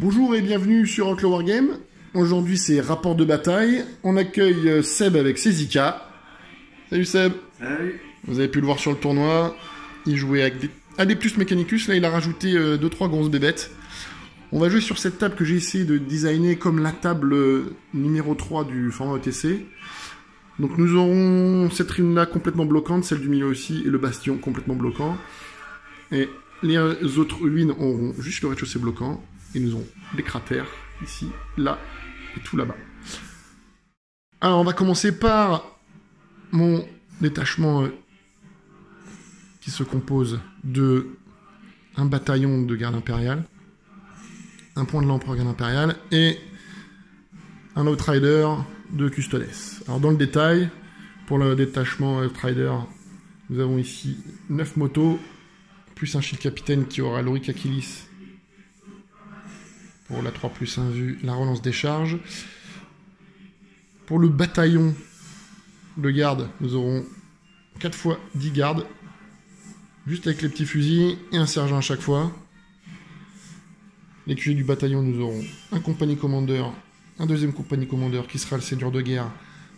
Bonjour et bienvenue sur Outlaw Wargame. Aujourd'hui c'est rapport de bataille. On accueille Seb avec ses IK. Salut Seb. Salut. Vous avez pu le voir sur le tournoi. Il jouait avec des Adeptus Mechanicus. Là il a rajouté 2-3 grosses bébêtes. On va jouer sur cette table que j'ai essayé de designer comme la table numéro 3 du format ETC. Donc nous aurons cette rune là complètement bloquante, celle du milieu aussi, et le bastion complètement bloquant. Et les autres ruines auront juste le rez-de-chaussée bloquant. Et nous aurons des cratères ici, là et tout là-bas. Alors on va commencer par mon détachement qui se compose de un bataillon de garde impériale, un point de l'empereur garde impériale et un outrider de custodes. Alors dans le détail, pour le détachement outrider, nous avons ici 9 motos, plus un shield capitaine qui aura l'Auric Achilles pour la 3+1 vue, la relance des charges. Pour le bataillon de garde, nous aurons 4 fois 10 gardes, juste avec les petits fusils et un sergent à chaque fois. Les QG du bataillon, nous aurons un compagnie commandeur, un deuxième compagnie commandeur qui sera le seigneur de guerre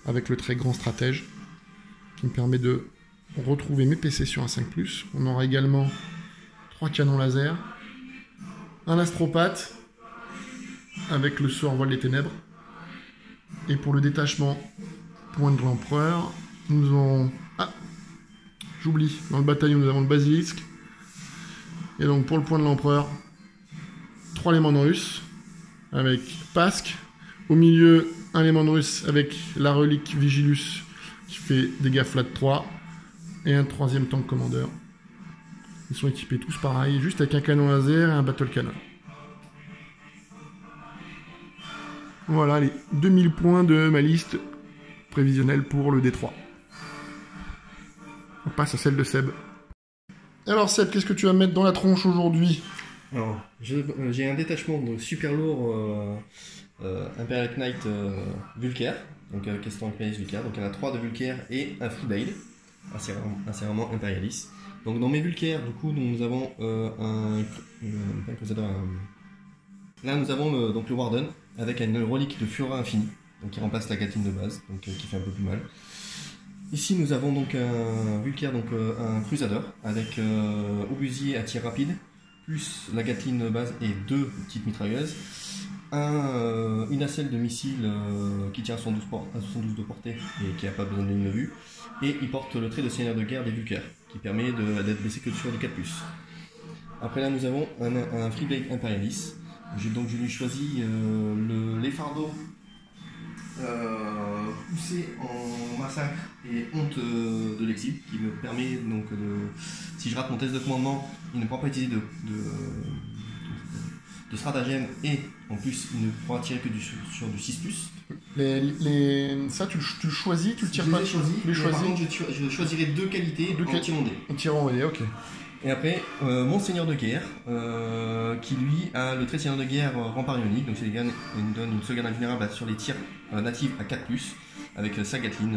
avec le très grand stratège, qui me permet de retrouver mes PC sur un 5+. On aura également 3 canons laser, un astropathe, avec le sort voile des ténèbres. Et pour le détachement point de l'empereur, nous aurons... Ah, j'oublie, dans le bataillon nous avons le basilisque. Et donc pour le point de l'empereur, 3 lémans russes avec Pasque. Au milieu, un léman russe avec la relique Vigilus qui fait dégâts flat 3. Et un troisième tank commandeur. Ils sont équipés tous pareil, juste avec un canon laser et un battle cannon. Voilà les 2000 points de ma liste prévisionnelle pour le D3. On passe à celle de Seb. Alors Seb, qu'est-ce que tu vas mettre dans la tronche aujourd'hui? Alors, j'ai un détachement de super lourd Imperial Knight Vulcaire, donc avec Castor Imperialis Vulcaire, donc il y en a 3 de Vulcaire et un Freeblade, assez rarement Imperialis. Donc dans mes Vulcaires, du coup, nous avons là nous avons donc le Warden avec une relique de Fura Infini, donc qui remplace la Gatling de base, donc qui fait un peu plus mal. Ici nous avons donc un Vulcaire, donc un Crusader avec obusier à tir rapide, plus la Gatling de base et 2 petites mitrailleuses, une nacelle de missile qui tient à 72 de portée et qui n'a pas besoin de ligne de vue, et il porte le trait de seigneur de guerre des Vulcaires qui permet d'être blessé que sur du 4+. Après là nous avons un Freeblade Imperialis. Donc je lui ai choisi les fardeaux poussés en massacre et honte de l'exil, qui me permet donc si je rate mon test de commandement, il ne pourra pas utiliser de stratagème et en plus il ne pourra tirer que sur du 6+. Ça tu le choisis, tu le tires pas? Je les choisis. Par contre je choisirai 2 qualités en tirant dé. En tirant dé, ok. Et après, mon seigneur de guerre, qui lui a le trait de seigneur de guerre rempart ionique, donc il donne une sauvegarde invulnérable sur les tirs natifs à 4+, avec sa Gatling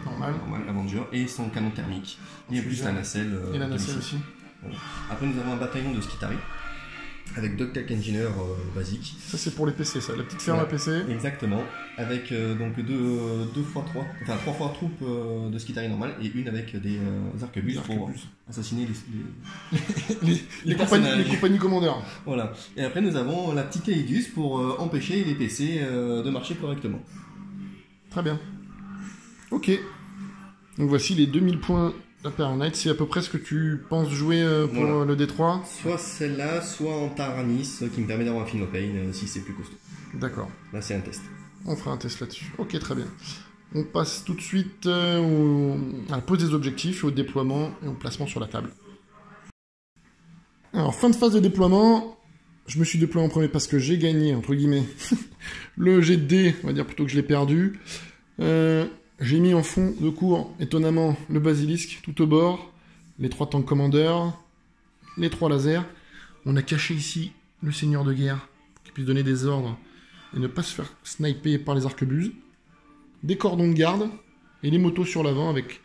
normal Avenger, et son canon thermique, et plus la nacelle. Et la nacelle aussi. Voilà. Après nous avons un bataillon de Skitari, avec Ductalk Engineer basique. Ça c'est pour les PC, ça, la petite ferme à PC. Exactement, avec donc 2 x 3, enfin 3 fois troupe de Skitari normal et une avec des arquebuses pour assassiner les compagnies commandeurs. Voilà, et après nous avons la petite Eidus pour empêcher les PC de marcher correctement. Très bien. Ok. Donc voici les 2000 points d'Imperial Knight, c'est à peu près ce que tu penses jouer pour le D3? Soit celle-là, soit en Taranis, qui me permet d'avoir un Philopane si c'est plus costaud. D'accord. Là c'est un test. On fera un test là-dessus. Ok, très bien. On passe tout de suite à la pose des objectifs, au déploiement et au placement sur la table. Alors, fin de phase de déploiement. Je me suis déployé en premier parce que j'ai gagné, entre guillemets, le jet de dés, on va dire plutôt que je l'ai perdu. J'ai mis en fond de cours, étonnamment, le basilisque tout au bord, les 3 tanks commandeurs, les 3 lasers. On a caché ici le seigneur de guerre pour qu'il puisse donner des ordres et ne pas se faire sniper par les arquebuses. Des cordons de garde et les motos sur l'avant avec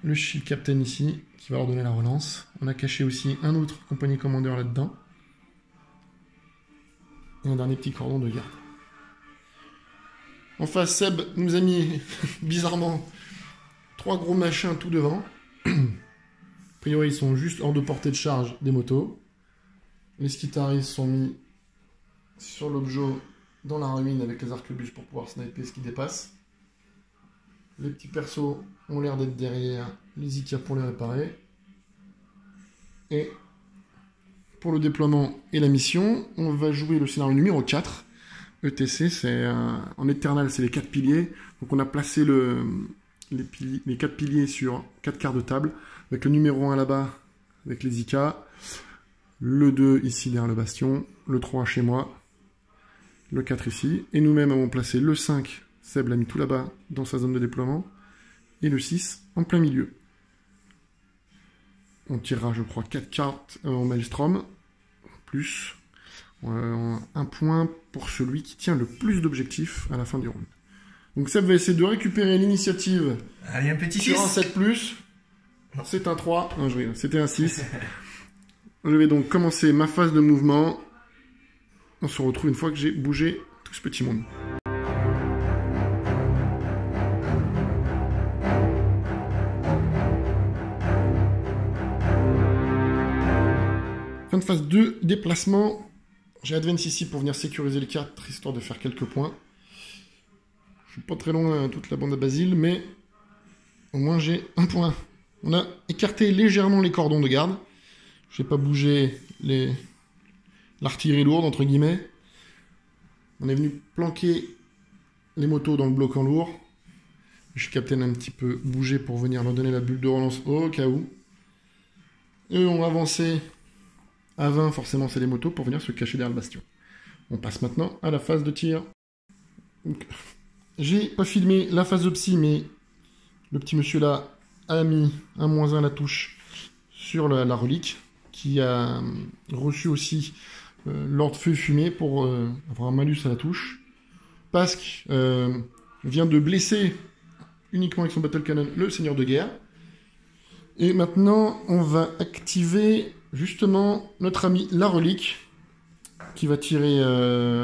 le shield captain ici qui va leur donner la relance. On a caché aussi un autre compagnie commandeur là-dedans. Et un dernier petit cordon de garde. En face, Seb nous a mis, bizarrement, 3 gros machins tout devant. A priori, ils sont juste hors de portée de charge des motos. Les skitaris sont mis sur l'objet dans la ruine avec les arquebuses pour pouvoir sniper ce qui dépasse. Les petits persos ont l'air d'être derrière les Ika pour les réparer. Et pour le déploiement et la mission, on va jouer le scénario numéro 4. ETC, c'est en Eternal, c'est les 4 piliers. Donc on a placé les 4 piliers sur 4 quarts de table, avec le numéro 1 là-bas, avec les Ika, le 2 ici derrière le bastion, le 3 chez moi, le 4 ici, et nous-mêmes avons placé le 5, Seb l'a mis tout là-bas, dans sa zone de déploiement, et le 6 en plein milieu. On tirera, je crois, 4 cartes en Maelstrom, plus un point pour celui qui tient le plus d'objectifs à la fin du round. Donc Seb va essayer de récupérer l'initiative. Allez, un petit 6. Sur un 7+. C'est un 3. Non, je rigole. C'était un 6. Je vais donc commencer ma phase de mouvement. On se retrouve une fois que j'ai bougé tout ce petit monde. Fin de phase 2, déplacement. J'ai Advance ici pour venir sécuriser les cartes, histoire de faire quelques points. Je suis pas très loin toute la bande à Basile, mais au moins j'ai un point. On a écarté légèrement les cordons de garde. Je n'ai pas bougé l'artillerie lourde, entre guillemets. On est venu planquer les motos dans le bloquant lourd. Je suis capitaine un petit peu bougé pour venir leur donner la bulle de relance au cas où. Eux ont avancé à 20, forcément c'est les motos, pour venir se cacher derrière le bastion. On passe maintenant à la phase de tir. J'ai pas filmé la phase de psy, mais le petit monsieur là a mis un -1 à la touche sur la relique, qui a reçu aussi l'ordre feu fumé pour avoir un malus à la touche. Pasque vient de blesser uniquement avec son battle cannon le seigneur de guerre. Et maintenant on va activer justement notre ami la relique, qui va tirer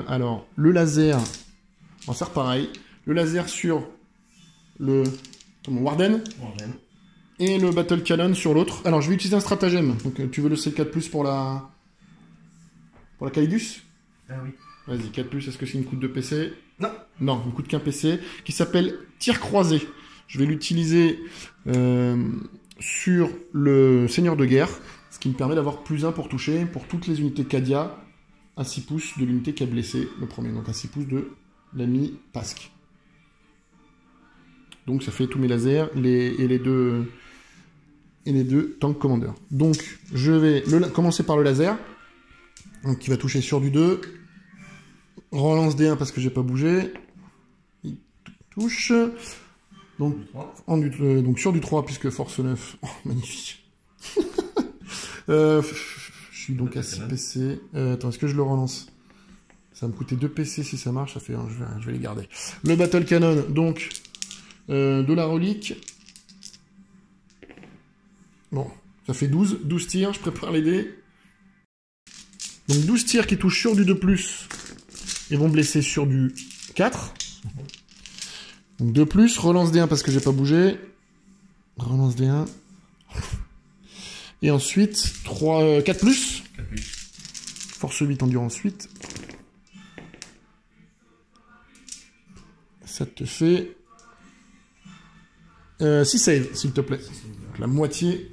alors le laser, on va faire pareil, le laser sur le Warden. Et le Battle Cannon sur l'autre. Alors, je vais utiliser un stratagème. Donc, tu veux le C4+, pour la Calidus? Ah oui. Vas-y, 4+, est-ce que c'est une coûte de PC? Non. Non, une coûte qu'un PC, qui s'appelle Tir croisé. Je vais l'utiliser sur le Seigneur de guerre, ce qui me permet d'avoir +1 pour toucher pour toutes les unités Cadia, à 6 pouces de l'unité qui a blessé le premier. Donc, à 6 pouces de l'ami Pasque. Donc, ça fait tous mes lasers et les deux tank commanders. Donc, je vais commencer par le laser, donc qui va toucher sur du 2. Relance D1 parce que j'ai pas bougé. Il touche. Donc, donc sur du 3 puisque force 9. Oh, magnifique. Je suis donc à 6 PC. Attends, est-ce que je le relance? Ça va me coûter 2 PC si ça marche. Ça fait 1, je vais les garder. Le Battle Cannon, donc, de la relique. Bon, ça fait 12 tirs, je prépare les dés. Donc 12 tirs qui touchent sur du 2+, et vont blesser sur du 4. Donc 2+, relance D1 parce que j'ai pas bougé. Relance D1. Et ensuite, 4+. Force 8, endurance 8. Ça te fait 6 saves, s'il te plaît. Donc la moitié.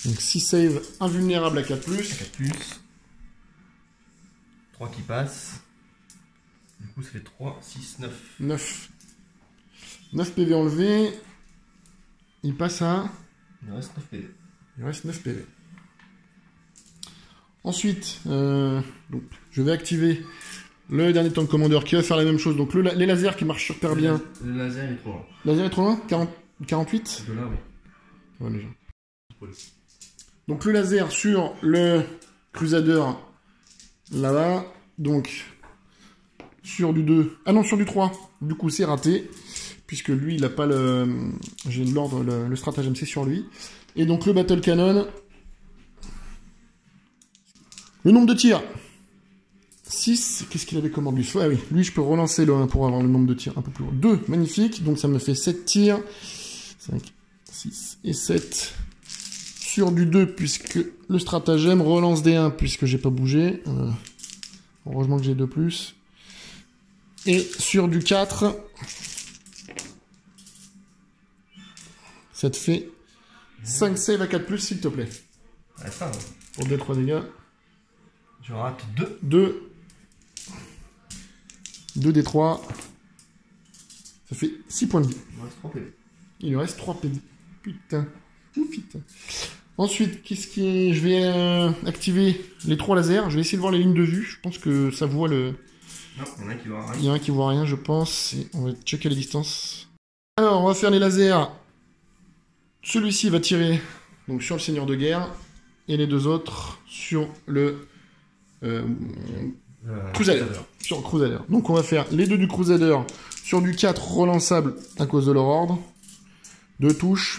Donc 6 saves invulnérables à 4+. 3 qui passent. Du coup, ça fait 3, 6, 9. 9 PV enlevés. Il passe à... Il reste 9 PV. Il reste 9 PV. Ensuite, donc, je vais activer le dernier tank commander qui va faire la même chose. Donc les lasers qui marchent super bien. Le laser il est trop loin. Le laser est trop loin 48 De là, oui. Ouais, déjà. Donc le laser sur le Crusader là-bas. Donc sur du 2. Ah non, sur du 3. Du coup, c'est raté. Puisque lui, il n'a pas le... J'ai l'ordre, le stratagème, c'est sur lui. Et donc le Battle Cannon. Le nombre de tirs. 6. Qu'est-ce qu'il avait comme ordus? Ah oui, lui, je peux relancer le 1 pour avoir le nombre de tirs un peu plus lourd. 2, magnifique. Donc ça me fait 7 tirs. 5, 6 et 7. Sur du 2, puisque le stratagème relance des 1, puisque j'ai pas bougé. Heureusement que j'ai 2+. Et sur du 4, ça te fait 5 save à 4+, s'il te plaît. Ouais, ça, ouais. Pour 2-3 dégâts. Je rate 2. 2. 2 des 3. Ça fait 6 points de vie. Il me reste 3 PV. Il lui reste 3 PV. Putain. Putain. Ensuite, qu'est-ce qui est... Je vais activer les 3 lasers. Je vais essayer de voir les lignes de vue. Je pense que ça voit le... Non, il y en a un qui voit rien. Il y en a un qui voit rien, je pense. Et on va checker les distances. Alors, on va faire les lasers. Celui-ci va tirer donc sur le seigneur de guerre. Et les deux autres sur le... Crusader. Sur le Crusader. Donc on va faire les deux du Crusader sur du 4 relançable à cause de leur ordre. 2 touches.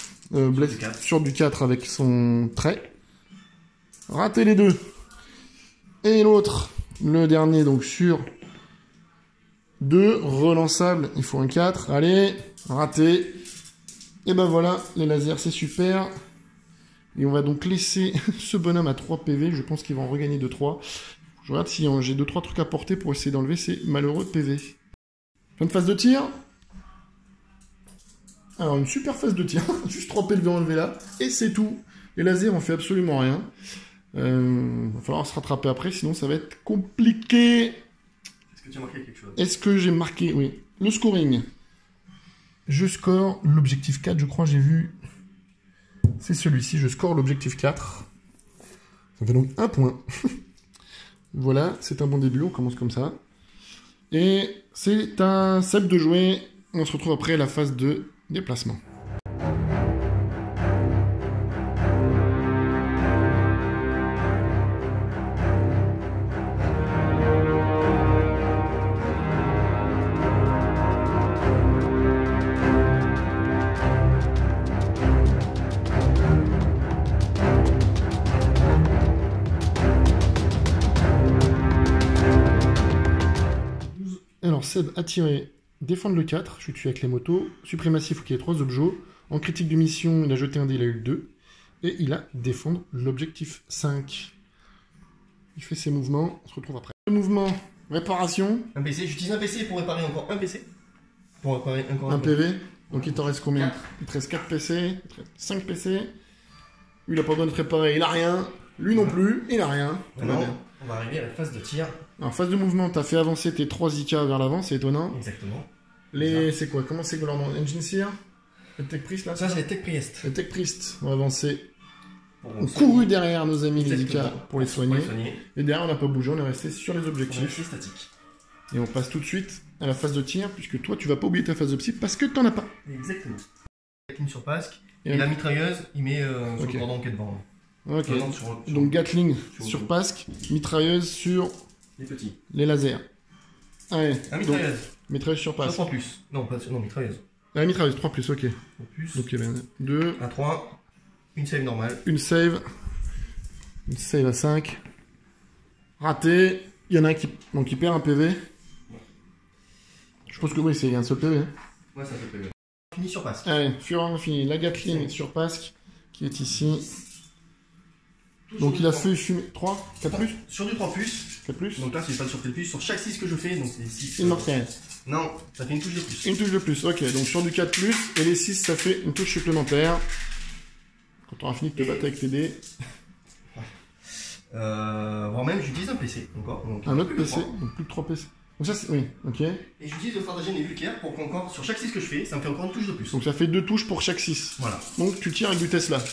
Sur du 4 avec son trait. Rater les deux. Et l'autre, le dernier, donc sur 2 relançable. Il faut un 4. Allez, raté. Et ben voilà, les lasers, c'est super. Et on va donc laisser ce bonhomme à 3 PV. Je pense qu'il va en regagner 2-3. Je regarde si j'ai 2-3 trucs à porter pour essayer d'enlever ces malheureux PV. Fin de phase de tir. Alors, une super phase de tir. Juste 3 PV enlevés là. Et c'est tout. Les lasers, on fait absolument rien. Va falloir se rattraper après, sinon ça va être compliqué. Est-ce que tu as marqué quelque chose? Est-ce que j'ai marqué? Oui. Le scoring. Je score l'objectif 4, je crois, j'ai vu. C'est celui-ci. Je score l'objectif 4. Ça fait donc 1 point. Voilà, c'est un bon début, on commence comme ça. Et c'est un set de jouer. On se retrouve après la phase de déplacement. Alors Seb a tiré défendre le 4, je suis tué avec les motos. Suprématie, il faut qu'il y ait 3 objets. En critique de mission, il a jeté un dé, il a eu 2. Et il a défendre l'objectif 5. Il fait ses mouvements, on se retrouve après. Le mouvement, réparation. Un PC, j'utilise un PC pour réparer encore un PC. Pour réparer encore un PV. Donc il t'en reste combien? 4. Il te reste 4 PC, 5 PC. Lui, il a pas besoin de réparer, il a rien. Lui non plus, il a rien. Maintenant, on va arriver à la phase de tir. Alors, phase de mouvement, t'as fait avancer tes 3 Zika vers l'avant, c'est étonnant. Exactement. C'est quoi? Comment c'est que leur nom? Engine Seer? Le Tech Priest là? Ça, c'est le Tech Priest. Le Tech Priest. On va avancer. On couru derrière nos amis les Zika pour les soigner. Et derrière, on n'a pas bougé, on est resté sur les objectifs. On est statique. Et on passe tout de suite à la phase de tir, puisque toi, tu vas pas oublier ta phase de psy parce que t'en as pas. Exactement. Gatling sur Pasque. Et la mitrailleuse, il met sur le cordon qui est devant. Ok. Donc Gatling sur Pasque, mitrailleuse sur les lasers. Allez. La mitrailleuse. Mitrailleuse sur Pasque. 3+. Non, pas non, mitrailleuse. La mitrailleuse, 3+, ok. 3+. Donc il y avait 2. À 3. Une save normale. Une save. Une save à 5. Raté. Il y en a un qui perd un PV. Je pense que oui, c'est un seul PV. Ouais, c'est un seul PV. Fini sur Pasque. Allez, Fureur infini. La Gatling sur Pasque, qui est ici. Donc il a fait fumer 3, 4 plus. Sur du 3+. 4 plus. Donc là, c'est pas sur 4 plus. Sur chaque 6 que je fais, donc c'est 6. Une mortelle. Non, ça fait une touche de plus. Une touche de plus, ok. Donc sur du 4 plus, et les 6, ça fait une touche supplémentaire. Quand on aura fini de te battre avec tes dés. Voire même, j'utilise un PC encore. Donc, un autre PC, donc plus de 3 PC. Donc ça, c'est... Oui, ok. Et j'utilise le stratagème des vulcaires pour qu'encore, sur chaque 6 que je fais, ça me fait encore une touche de plus. Donc ça fait 2 touches pour chaque 6. Voilà. Donc tu tires avec du Tesla.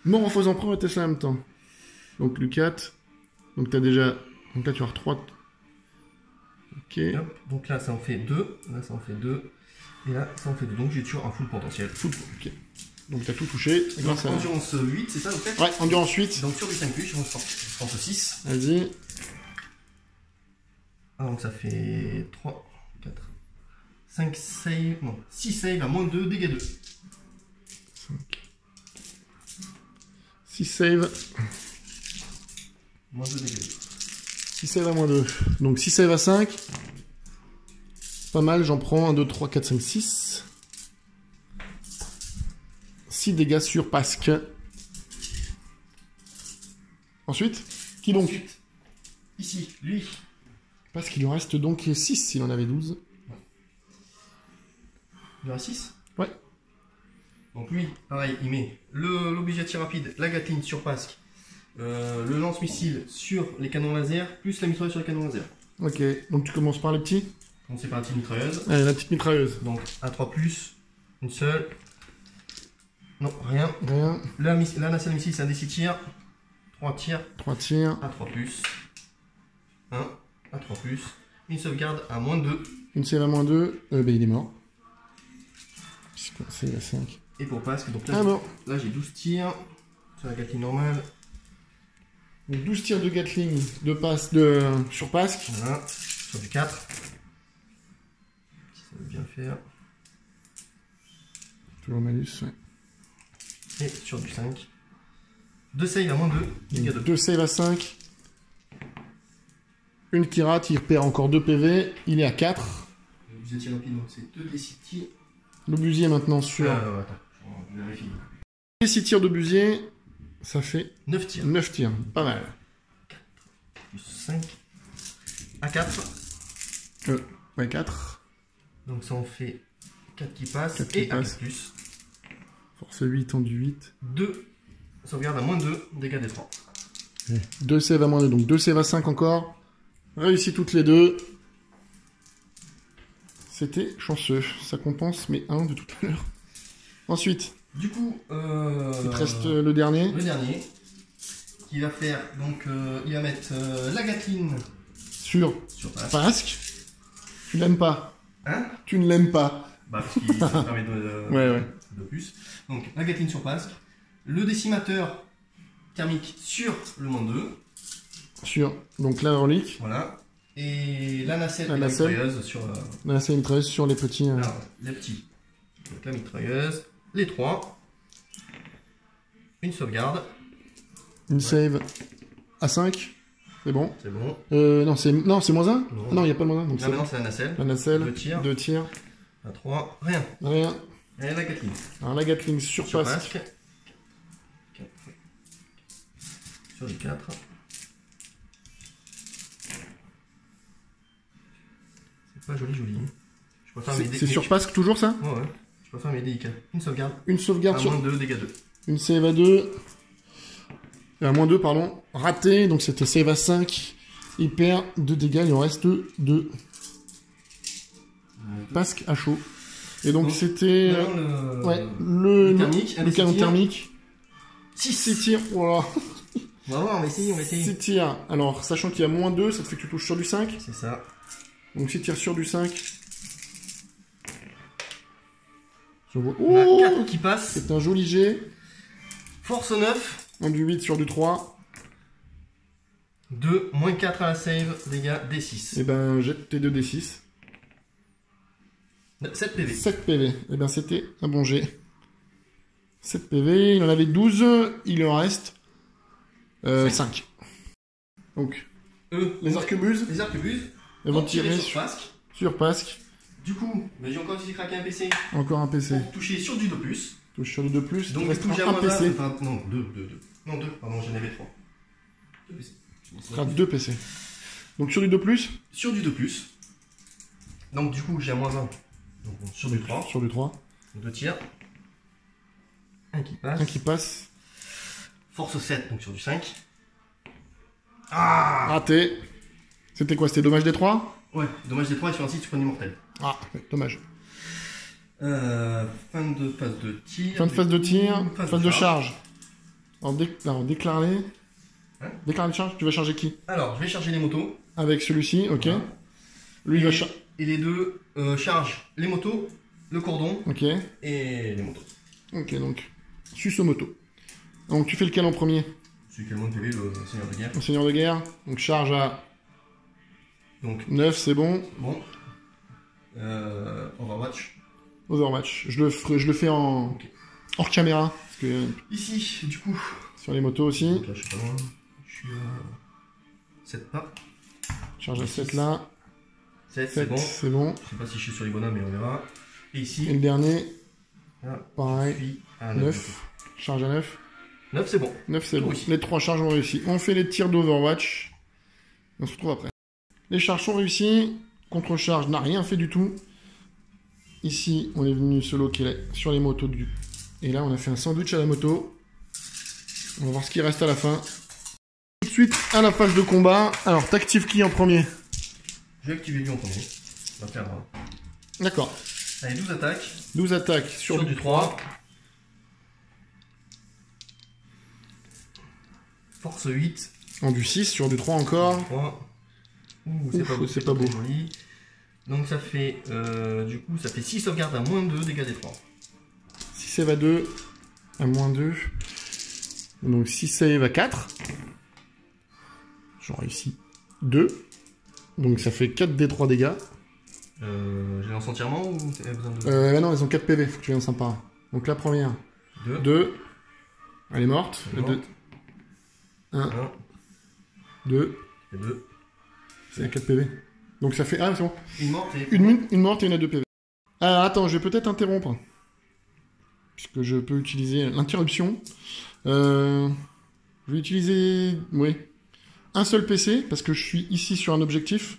Mort en faisant preuve à Tesla en même temps. Donc Lucat. Donc t'as déjà... Donc là tu as 3. Ok. Hop. Donc là ça en fait 2. Là ça en fait 2. Et là ça en fait 2. Donc j'ai toujours un full potentiel. Full, ok. Donc t'as tout touché. Donc endurance 8, c'est ça vous faites? Ouais, endurance 8. Donc sur du 5+, je prends 6. Vas-y. Ah, donc ça fait 3, 4, 5 save, non, 6 save à moins 2, dégâts 2. 5. 6 save. Moins 2 dégâts 2. 6 save à -2. Donc 6 save à 5. Pas mal, j'en prends 1, 2, 3, 4, 5, 6. 6 dégâts sur Pasque. Ensuite, qui donc? Ensuite, ici, lui. Parce qu'il en reste donc 6 s'il en avait 12. Il y en a 6. Ouais. Donc lui, pareil, il met l'objet à tir rapide, la Gatling sur Pasque, le lance-missile sur les canons laser, plus la mitrailleuse sur les canons laser. Ok, donc tu commences par les petits. On c'est par la petite mitrailleuse. Allez, la petite mitrailleuse. Donc à 3+, une seule. Non, rien. Rien. La nacelle missile, c'est un des 6 tirs. 3 tirs. 3 tirs. À 3+. 1 à 3+. Une sauvegarde à -2. Une save à -2. Ben il est mort. C'est à 5. Et pour Pasque, donc là, Ah bon. là j'ai 12 tirs. Sur la Gatling normale. Donc 12 tirs de Gatling sur Pasque. Voilà. Sur du 4. Si ça veut bien faire. Toujours malus, ouais. Et sur du 5. 2 saves à -2. Dégâts de 2 save à 5. Une qui rate, il perd encore 2 PV. Il est à 4. Vous étiez rapide, donc c'est 2 des 6 tirs. L'obusier maintenant sur... Attends, je vérifie. Les 6 tirs d'obusier, ça fait 9 tirs. 9 tirs. Pas mal. Plus 5. À 4. Ouais, 4. Donc ça en fait 4 qui passent. 4 qui et passent. à 4 plus. Force 8, tendu 8. 2. Sauvegarde à -2. Dégâts des 3. 2 save à -2, donc 2 save à 5 encore. Réussi toutes les deux. C'était chanceux. Ça compense mes 1 de tout à l'heure. Ensuite, Du coup, il te reste le dernier. le dernier. Qui va faire, donc, il va mettre la Gatling Sur Pasque. Pasque. Tu l'aimes pas. Hein? Tu ne l'aimes pas. Bah, parce qu'il ça permet Ouais. de plus. Donc, la Gatling sur Pasque. Le décimateur thermique sur le -2. Sur donc la relique. Voilà. Et la nacelle La et la nacelle. mitrailleuse sur Là, c'est une tresse sur les petits. les petits. Donc, la mitrailleuse. Les 3. Une sauvegarde. Une save à 5. C'est bon. C'est bon. Non, c'est -1. Non. Non, il n'y a pas le -1. Donc Là, c'est maintenant, c'est la nacelle. la nacelle. 2 tirs. 2 tirs. À 3. Rien. Rien. Et la Gatling. Alors la Gatling sur Sur Pasque. Pasque. 4. Sur les 4. C'est pas joli. Je préfère mes C'est sur Pasque toujours ça? Ouais. Je préfère mes délicats. Une sauvegarde. Une sauvegarde À sur... -2, dégâts 2. Une save à 2. À -2, pardon. Raté. Donc c'était save à 5. Il perd 2 dégâts. Il en reste 2. Pasque à chaud. Et donc c'était... le thermique, un le des canon 6 tirs. thermique. 6 6 tirs. Voilà. On va voir, on va essayer. 6 tirs. Alors, sachant qu'il y a -2, ça te fait que tu touches sur du 5. C'est ça. Donc 6 tirs sur du 5. On a Oh, 4 qui passent. c'est un joli jet. Force 9. En du 8 sur du 3. 2, -4 à la save, dégâts D6. Et ben, jette tes 2d6. 7 PV. 7 PV. Et ben, c'était un bon jet. 7 PV. Il en avait 12. Il en reste 5. Donc, les arquebuses, Les arquebuses. elles vont vont tirer tirer sur Pasque. sur Pasque. Du coup, j'ai encore aussi craqué un PC Encore un PC. pour toucher sur du 2+. Touche sur du 2+. Il te Donc du reste coup, j'ai un moins PC. 1. Enfin, non, 2. Non, 2, pardon, j'en avais 3. 2 PC. Ce sera 2 PC. Donc sur du 2+, Sur du 2+. Donc du coup, j'ai un -1. Donc bon, sur du 3. sur du 3. 2 tirs. Un qui passe. Un qui passe. Force 7, donc sur du 5. Raté. C'était quoi? C'était dommage des 3? Ouais, dommage des 3 et sur un site, tu prends immortel. Ah, ouais, dommage. Fin de phase de tir. Fin de phase de tir, phase de charge. charge. Alors déclare-les. Hein? Déclare les charges. Tu vas charger qui? Alors, je vais charger les motos. Avec celui-ci, ok. Voilà. Lui, il va Et, charger. et les deux chargent les motos, le cordon Ok. et les motos. Ok, donc. Suce moto. Donc tu fais lequel en premier? Celui qui a le moins de PV, le seigneur de guerre. Le seigneur de guerre. Donc charge à Donc, 9, c'est bon. bon. Overwatch. Overwatch. Je le fais en Ok. hors caméra. Parce que Ici, du coup. sur les motos aussi. Donc là, je suis pas loin. Je suis à 7 pas. Charge à 7 là. 7, c'est bon. C'est bon. Je sais pas si je suis sur les bonhommes, mais on verra. Et ici. Et le dernier. Ah, Pareil. puis à 9. Charge à 9. 9, c'est bon. 9, c'est bon. Réussi. Les 3 charges ont réussi. On fait les tirs d'Overwatch. On se retrouve après. Les charges sont réussies. Contre-charge n'a rien fait du tout. Ici, on est venu se loquer sur les motos du... Et là, on a fait un sandwich à la moto. On va voir ce qui reste à la fin. Tout de suite, à la phase de combat. Alors, t'actives qui en premier? Je vais activer lui en premier. On va faire D'accord. allez, 12 attaques. 12 attaques sur du 3. Force 8. En du 6, sur du 3 encore. 3. Ouh, Ouf, c'est pas beau. très joli. Donc ça fait du coup ça fait 6 sauvegardes à moins 2 dégâts des 3. 6 save à 2, à moins 2. Donc 6 save à 4. J'en réussis 2. Donc ça fait 4 d3 dégâts. Je lance entièrement ou t'as besoin de... Bah non, ils ont 4 PV, faut que tu lances un par un. Donc la première, 2. Elle est morte. Elle est morte. 1, 2. Et 2. C'est à 4 PV. Donc ça fait... Ah, c'est bon. Une morte et... Une morte et une à 2 PV. Ah, attends, je vais peut-être interrompre. Puisque je peux utiliser l'interruption. Je vais utiliser... Oui. Un seul PC, parce que je suis ici sur un objectif.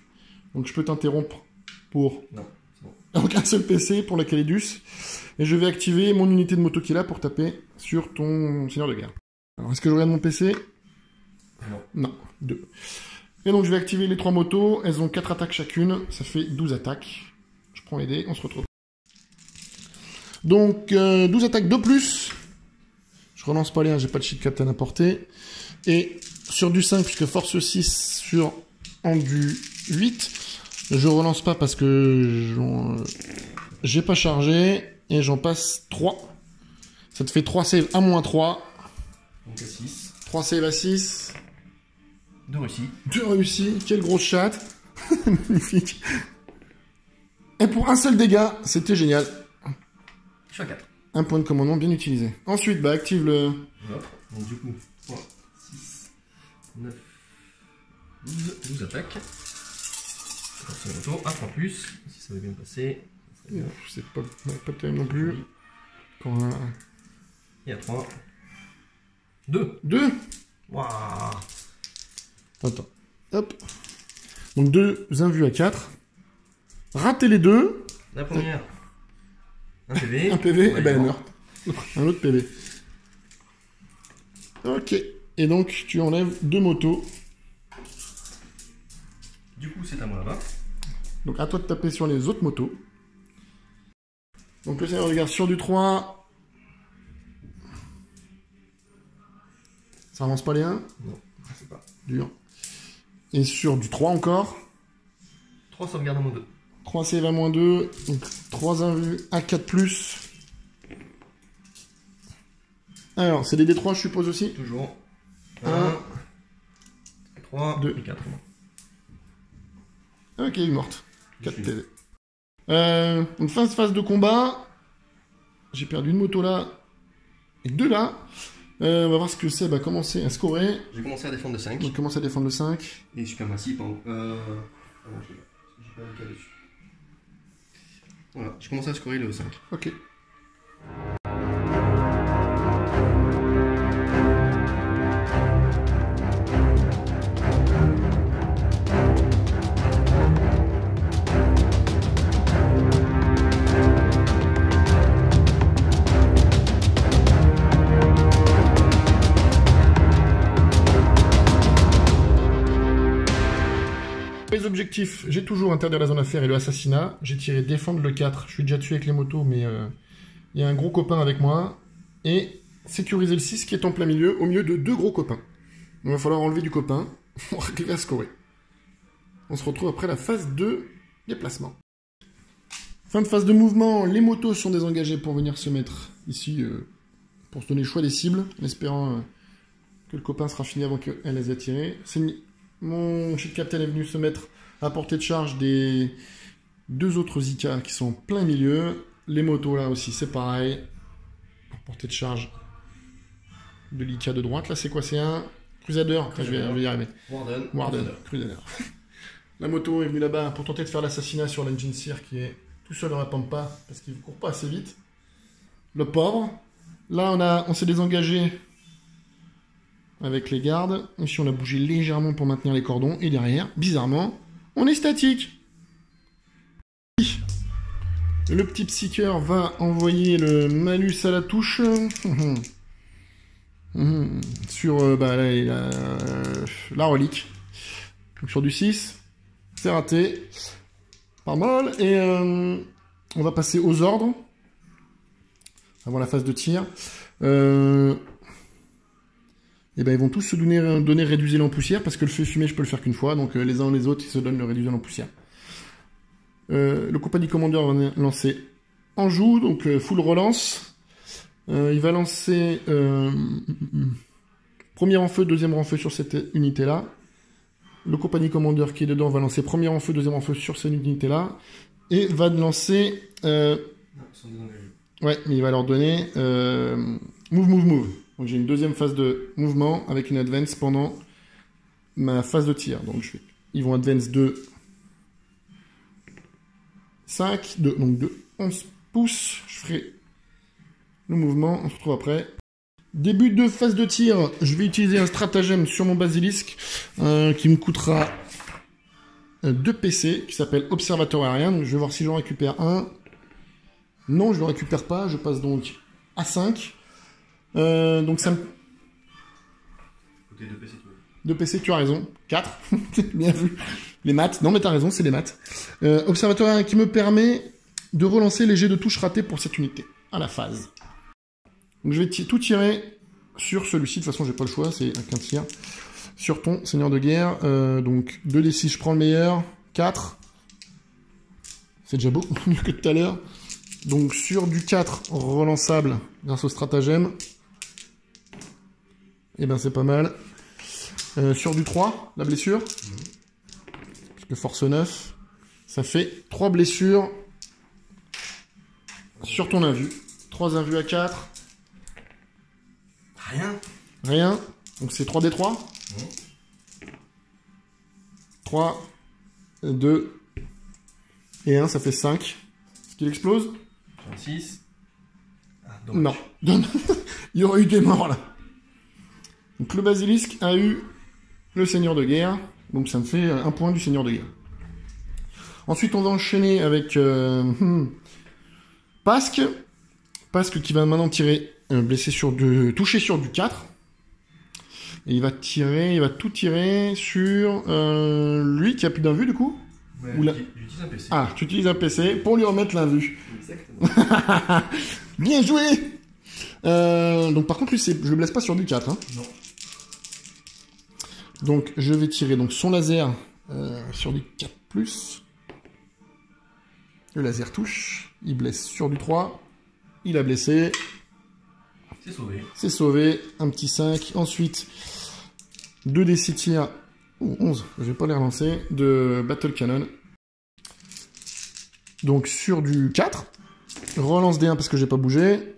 Donc je peux t'interrompre pour... Non, c'est bon. Donc un seul PC pour la Calidus. Et je vais activer mon unité de moto qui est là pour taper sur ton seigneur de guerre. Alors, est-ce que je regarde mon PC? Non. Non, 2. Et donc je vais activer les 3 motos. Elles ont 4 attaques chacune. Ça fait 12 attaques. Je prends les dés, on se retrouve. Donc 12 attaques de plus. Je relance pas les 1, j'ai pas de cheat captain à porter. Et sur du 5, puisque force 6 sur en du 8, je relance pas parce que j'ai pas chargé. Et j'en passe 3. Ça te fait 3 saves à moins 3. Donc à 6. 3 saves à 6. 2 réussis. 2 réussis. Quelle grosse chatte. Magnifique. Et pour un seul dégât, c'était génial. Je suis à 4. Un point de commandement bien utilisé. Ensuite, bah, active le... Hop. Donc du coup, 3, 6, 9, 12 attaques. Attention au moto, à 3 plus. Si ça va bien passer. C'est pas terrible non plus. Encore un... Et à 3. 2. 2. Waouh. Attends. Hop. Donc 2 invus à 4. Ratez les 2. La première. Un PV. Un PV, Ouais, et ben elle bon. meurt. Un autre PV. Ok. Et donc tu enlèves 2 motos. Du coup, c'est à moi là-bas. Donc à toi de taper sur les autres motos. Donc le seigneur de guerre sur du 3. Ça avance pas les 1. Non, je sais pas. Dur. Et sur du 3 encore. 3 sauvegardes à moins 2. 3 save à moins 2. Donc 3 invus à 4 plus. Alors, c'est des D3 je suppose aussi. Toujours. 1. 3, 2. et 4. Ok, il est morte. Je 4 suis. PV. Une phase de combat. J'ai perdu une moto là. Et 2 là. On va voir ce que Seb a commencé à scorer. J'ai commencé à défendre de 5. Il commence à défendre le 5. Et suprématie, pardon. J'ai pas le cas dessus. Voilà, j'ai commencé à scorer le 5. Ok. Les objectifs, j'ai toujours interdire la zone à faire et le assassinat. J'ai tiré défendre le 4. Je suis déjà tué avec les motos, mais il y a un gros copain avec moi. Et sécuriser le 6 qui est en plein milieu, au milieu de 2 gros copains. Il va falloir enlever du copain pour arriver à scorer. On se retrouve après la phase de déplacement. Fin de phase de mouvement, les motos sont désengagées pour venir se mettre ici pour se donner le choix des cibles, en espérant que le copain sera fini avant qu'elle les ait tirées. Mon cheat captain est venu se mettre à portée de charge des 2 autres Zika qui sont en plein milieu. Les motos là aussi, c'est pareil. À portée de charge de l'Ika de droite. Là, c'est quoi? C'est un Crusader. Enfin, je vais y arriver. Warden. Warden. Crusader. La moto est venue là-bas pour tenter de faire l'assassinat sur l'engine Sear qui est tout seul dans la pampa parce qu'il ne court pas assez vite. Le pauvre. Là, on s'est désengagé avec les gardes. Ici, on a bougé légèrement pour maintenir les cordons. Et derrière, bizarrement, on est statique. Le petit Psyker va envoyer le malus à la touche. Sur la relique. Donc sur du 6. C'est raté. Pas mal. Et on va passer aux ordres. Avant la phase de tir. Et ben ils vont tous se donner réduisez-le en poussière. Parce que le feu fumé, je peux le faire qu'une fois. Donc les uns les autres, ils se donnent le réduisez-le en poussière. Le compagnie commandeur va lancer en joue. Donc full relance. Il va lancer premier en feu, deuxième en feu sur cette unité-là. Le compagnie commandeur qui est dedans va lancer premier en feu, deuxième en feu sur cette unité-là. Et va lancer... ouais, mais il va leur donner move. Donc j'ai une deuxième phase de mouvement avec une advance pendant ma phase de tir. Donc ils vont advance de 5, donc de 11 pouces. Je ferai le mouvement, on se retrouve après. Début de phase de tir, je vais utiliser un stratagème sur mon basilisque qui me coûtera 2 PC, qui s'appelle Observateur aérien. Donc je vais voir si j'en récupère un. Non, je ne le récupère pas, je passe donc à 5. Donc ça me... Côté 2 PC, tu veux. 2 PC, tu as raison. 4, bien vu. Les maths, non mais t'as raison, c'est les maths. Observateur aérien qui me permet de relancer les jets de touche ratés pour cette unité, à la phase. Donc je vais tout tirer sur celui-ci, de toute façon j'ai pas le choix, c'est qu'un tir. Sur ton seigneur de guerre, donc 2d6, je prends le meilleur, 4. C'est déjà beau, mieux que tout à l'heure. Donc sur du 4 relançable grâce au stratagème, et ben c'est pas mal. Sur du 3, la blessure, parce que force 9, ça fait 3 blessures sur ton invu. 3 invus à 4. Rien. Donc c'est 3d3. 3, 2 et 1, ça fait 5. Est-ce qu'il explose? 6. Ah, non. Il y aurait eu des morts là. Donc le basilisque a eu le seigneur de guerre. Donc ça me fait un point du seigneur de guerre. Ensuite on va enchaîner avec Pasque. Pasque qui va maintenant tirer, toucher sur du 4. Et il va tout tirer sur lui qui a plus d'un vu du coup. Ouais, j'utilise un PC. Ah, tu utilises un PC pour lui remettre l'invu. Exactement. Bien joué. Donc par contre lui, je le blesse pas sur du 4. Hein. Non. Donc je vais tirer donc son laser sur du 4+. Le laser touche. Il blesse sur du 3. Il a blessé. C'est sauvé. C'est sauvé. Un petit 5. Ensuite, 2d6 tirs. 11. Je vais pas les relancer. De Battle Cannon. Donc sur du 4. Relance D1 parce que j'ai pas bougé.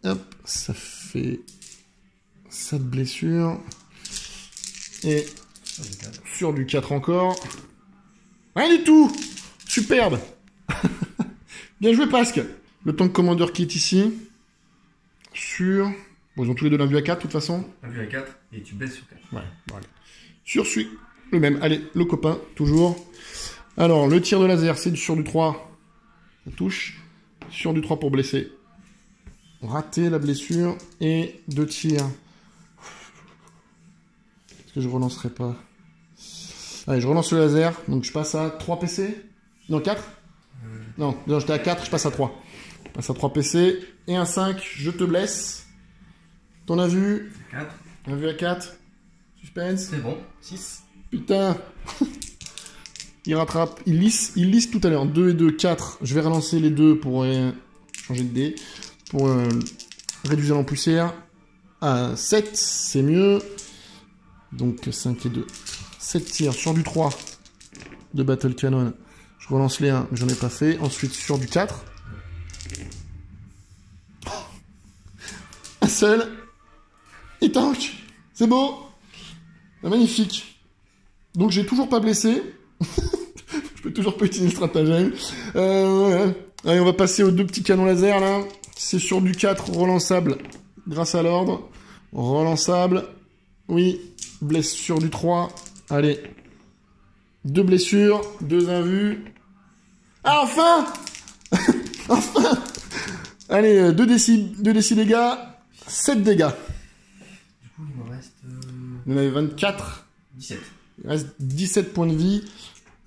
Hop. Ça fait 7 blessures. Et sur du 4 encore. Rien du tout. Superbe. Bien joué, Pasque. Le tank commandeur qui est ici. Sur... Bon, ils ont tous les deux l'invue à 4, de toute façon. L'invue à 4, et tu baisses sur 4. Ouais, voilà. Sur celui, le même. Allez, le copain, toujours. Alors, le tir de laser, c'est sur du 3. Ça touche. Sur du 3 pour blesser. Raté la blessure. Et 2 tirs. Est-ce que je relancerai pas? Allez, je relance le laser. Donc, je passe à 3 PC. Non, 4 Non, j'étais à 4, je passe à 3. Je passe à 3 PC. Et un 5, je te blesse. T'en as vu? 4. Un vu à 4. Suspense. C'est bon. 6. Putain. Il rattrape. Il lisse tout à l'heure. 2 et 2, 4. Je vais relancer les deux pour changer de dé. Pour réduire en poussière. À 7, c'est mieux. Donc 5 et 2. 7 tirs sur du 3 de Battle Cannon. Je relance les 1, mais j'en ai pas fait. Ensuite sur du 4. Un seul. Et tank. C'est beau. Ah, magnifique. Donc j'ai toujours pas blessé. Je peux toujours pas utiliser le stratagème. Ouais. Allez, on va passer aux deux petits canons laser là. C'est sur du 4 relançable grâce à l'ordre. Relançable. Oui. Blessure du 3. Allez. 2 blessures. 2 invus. Ah, enfin. Enfin. Allez, 2 décis dégâts. 7 dégâts. Du coup, il me reste... Vous en avez 24. 17. Il reste 17 points de vie.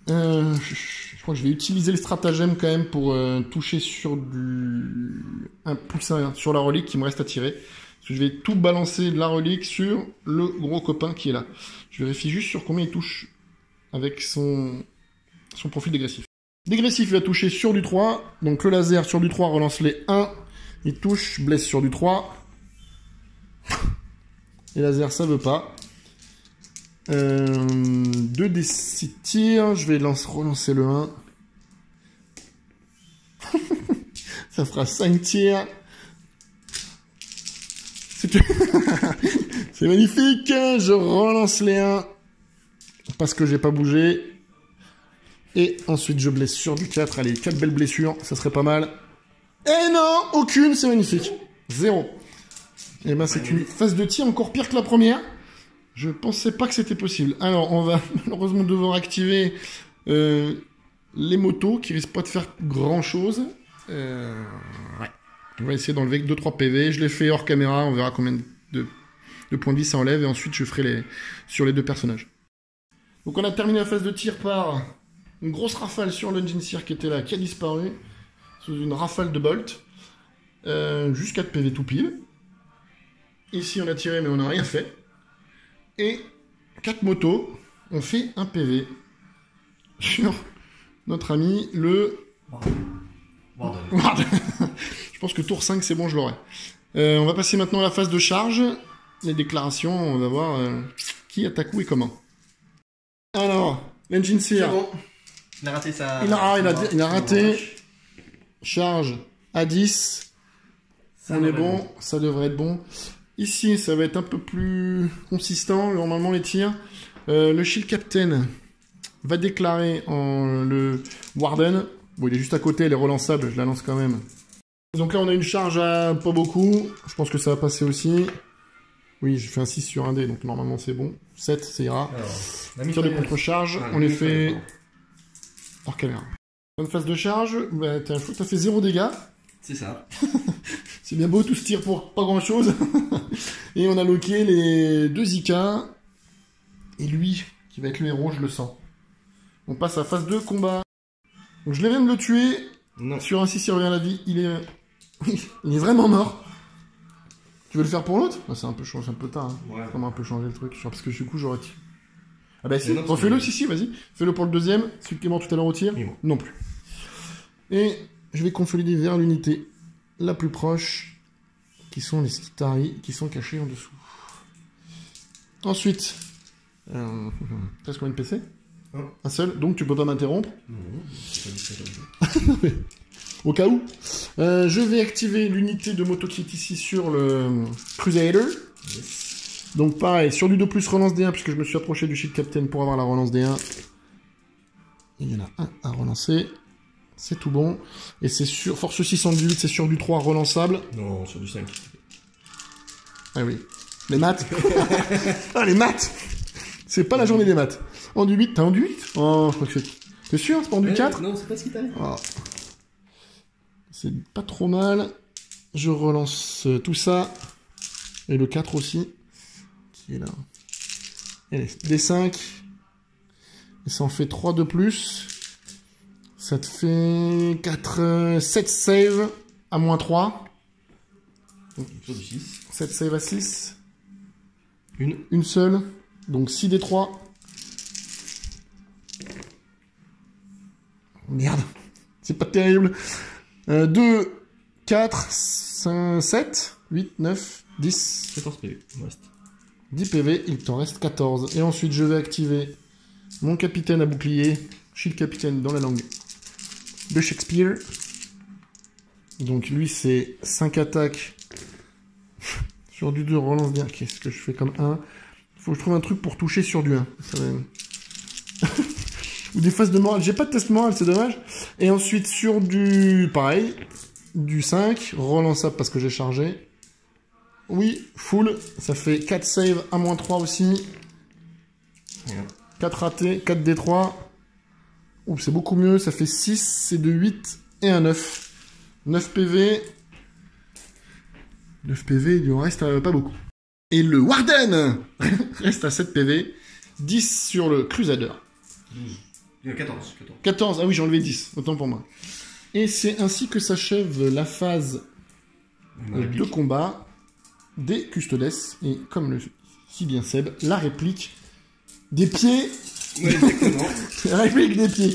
Je crois que je vais utiliser le stratagème quand même pour toucher sur du... un +1 sur la relique qui me reste à tirer. Parce que je vais tout balancer de la relique sur le gros copain qui est là. Je vérifie juste sur combien il touche avec son profil dégressif. Dégressif, il va toucher sur du 3. Donc le laser sur du 3 relance les 1. Il touche, blesse sur du 3. Et laser, ça veut pas. 2 des 6 tirs. Je vais relancer le 1. Ça fera 5 tirs. C'est magnifique. Je relance les 1. Parce que j'ai pas bougé. Et ensuite, je blesse sur du 4. Allez, 4 belles blessures. Ça serait pas mal. Et non, aucune. C'est magnifique. 0. Et ben, c'est une phase de tir encore pire que la première. Je pensais pas que c'était possible. Alors, on va malheureusement devoir activer les motos qui risquent pas de faire grand chose. Ouais. On va essayer d'enlever 2-3 PV. Je l'ai fait hors caméra. On verra combien de points de vie ça enlève. Et ensuite, je ferai sur les 2 personnages. Donc, on a terminé la phase de tir par une grosse rafale sur le Jinseer qui était là, qui a disparu. Sous une rafale de bolt. Juste 4 PV tout pile. Ici, on a tiré, mais on n'a rien fait. Et 4 motos ont fait un PV sur notre ami le... Warden. Je pense que tour 5, c'est bon, je l'aurai. On va passer maintenant à la phase de charge. Les déclarations, on va voir qui attaque où et comment. Alors, l'engine Seer. Bon. Il a raté sa... Il a raté. Charge à 10. Ça on est bon, ça devrait être bon. Ici, ça va être un peu plus consistant, normalement, les tirs. Le Shield Captain va déclarer le Warden. Bon, il est juste à côté, elle est relançable, je la lance quand même. Donc là, on a une charge à pas beaucoup. Je pense que ça va passer aussi. Oui, j'ai fait un 6 sur un dé, donc normalement, c'est bon. 7, ça ira. Tir de contre-charge, on les fait hors caméra. Bonne phase de charge, bah, t'as fait 0 dégâts. C'est ça. C'est bien beau, tout se tire pour pas grand chose. Et on a loqué les 2 IK. Et lui, qui va être le héros, je le sens. On passe à phase de combat. Donc je viens de le tuer. Non. Sur un 6, il revient à la vie. Il est vraiment mort. Tu veux le faire pour l'autre? C'est un peu tard. Hein. Ouais. On va un peu changer le truc. Parce que du coup, j'aurais... Ah bah si, non, refais-le, si, vas-y. Fais-le pour le deuxième. Celui qui est mort tout à l'heure au tir. Oui, bon. Non plus. Et je vais consolider vers l'unité la plus proche, qui sont les Skitari, qui sont cachés en dessous. Ensuite, t'as combien de PC? Un seul, donc tu peux pas m'interrompre. Non, c'est pas du Au cas où. Je vais activer l'unité de moto qui est ici sur le Crusader. Yes. Donc pareil, sur du 2+, relance D1, puisque je me suis approché du Shield Captain pour avoir la relance D1. Il y en a un à relancer. C'est tout bon. Et c'est sur Force 618, c'est sur du 3 relançable. Non, sur du 5. Ah oui. Les maths. Ah, les maths. C'est pas la journée des maths. En du 8, t'as en du 8? Oh, je crois que c'est... T'es sûr, c'est pas en du 4? Non, c'est pas ce qui t'allait. Oh. C'est pas trop mal. Je relance tout ça. Et le 4 aussi. Qui est là. Allez, D5. Et ça en fait 3 de plus. Ça te fait 4, 7 save à moins 3. Sur du 6. 7 save à 6. Une seule. Donc 6 des 3. Merde. C'est pas terrible. 2, 4, 5, 7, 8, 9, 10. 14 PV. Il me reste. 10 PV, il t'en reste 14. Et ensuite, je vais activer mon capitaine à bouclier. Shield Capitaine dans la langue de Shakespeare. Donc lui, c'est 5 attaques sur du 2, relance bien. Qu'est-ce que je fais comme 1? Faut que je trouve un truc pour toucher sur du 1. Ça va... Ou des phases de morale. J'ai pas de test moral, c'est dommage. Et ensuite, sur du... Pareil. Du 5. Relançable parce que j'ai chargé. Oui, full. Ça fait 4 saves, 1-3 aussi. 4 ratés, 4 D3. Ouh, c'est beaucoup mieux. Ça fait 6, c'est de 8 et un 9. 9 PV. 9 PV, il lui en reste pas beaucoup. Et le Warden reste à 7 PV. 10 sur le Crusader. 14. 14, ah oui, j'ai enlevé 10, autant pour moi. Et c'est ainsi que s'achève la phase de combat des Custodes. Et comme le si bien Seb, la réplique des pieds. Ouais, exactement. La réplique des pieds.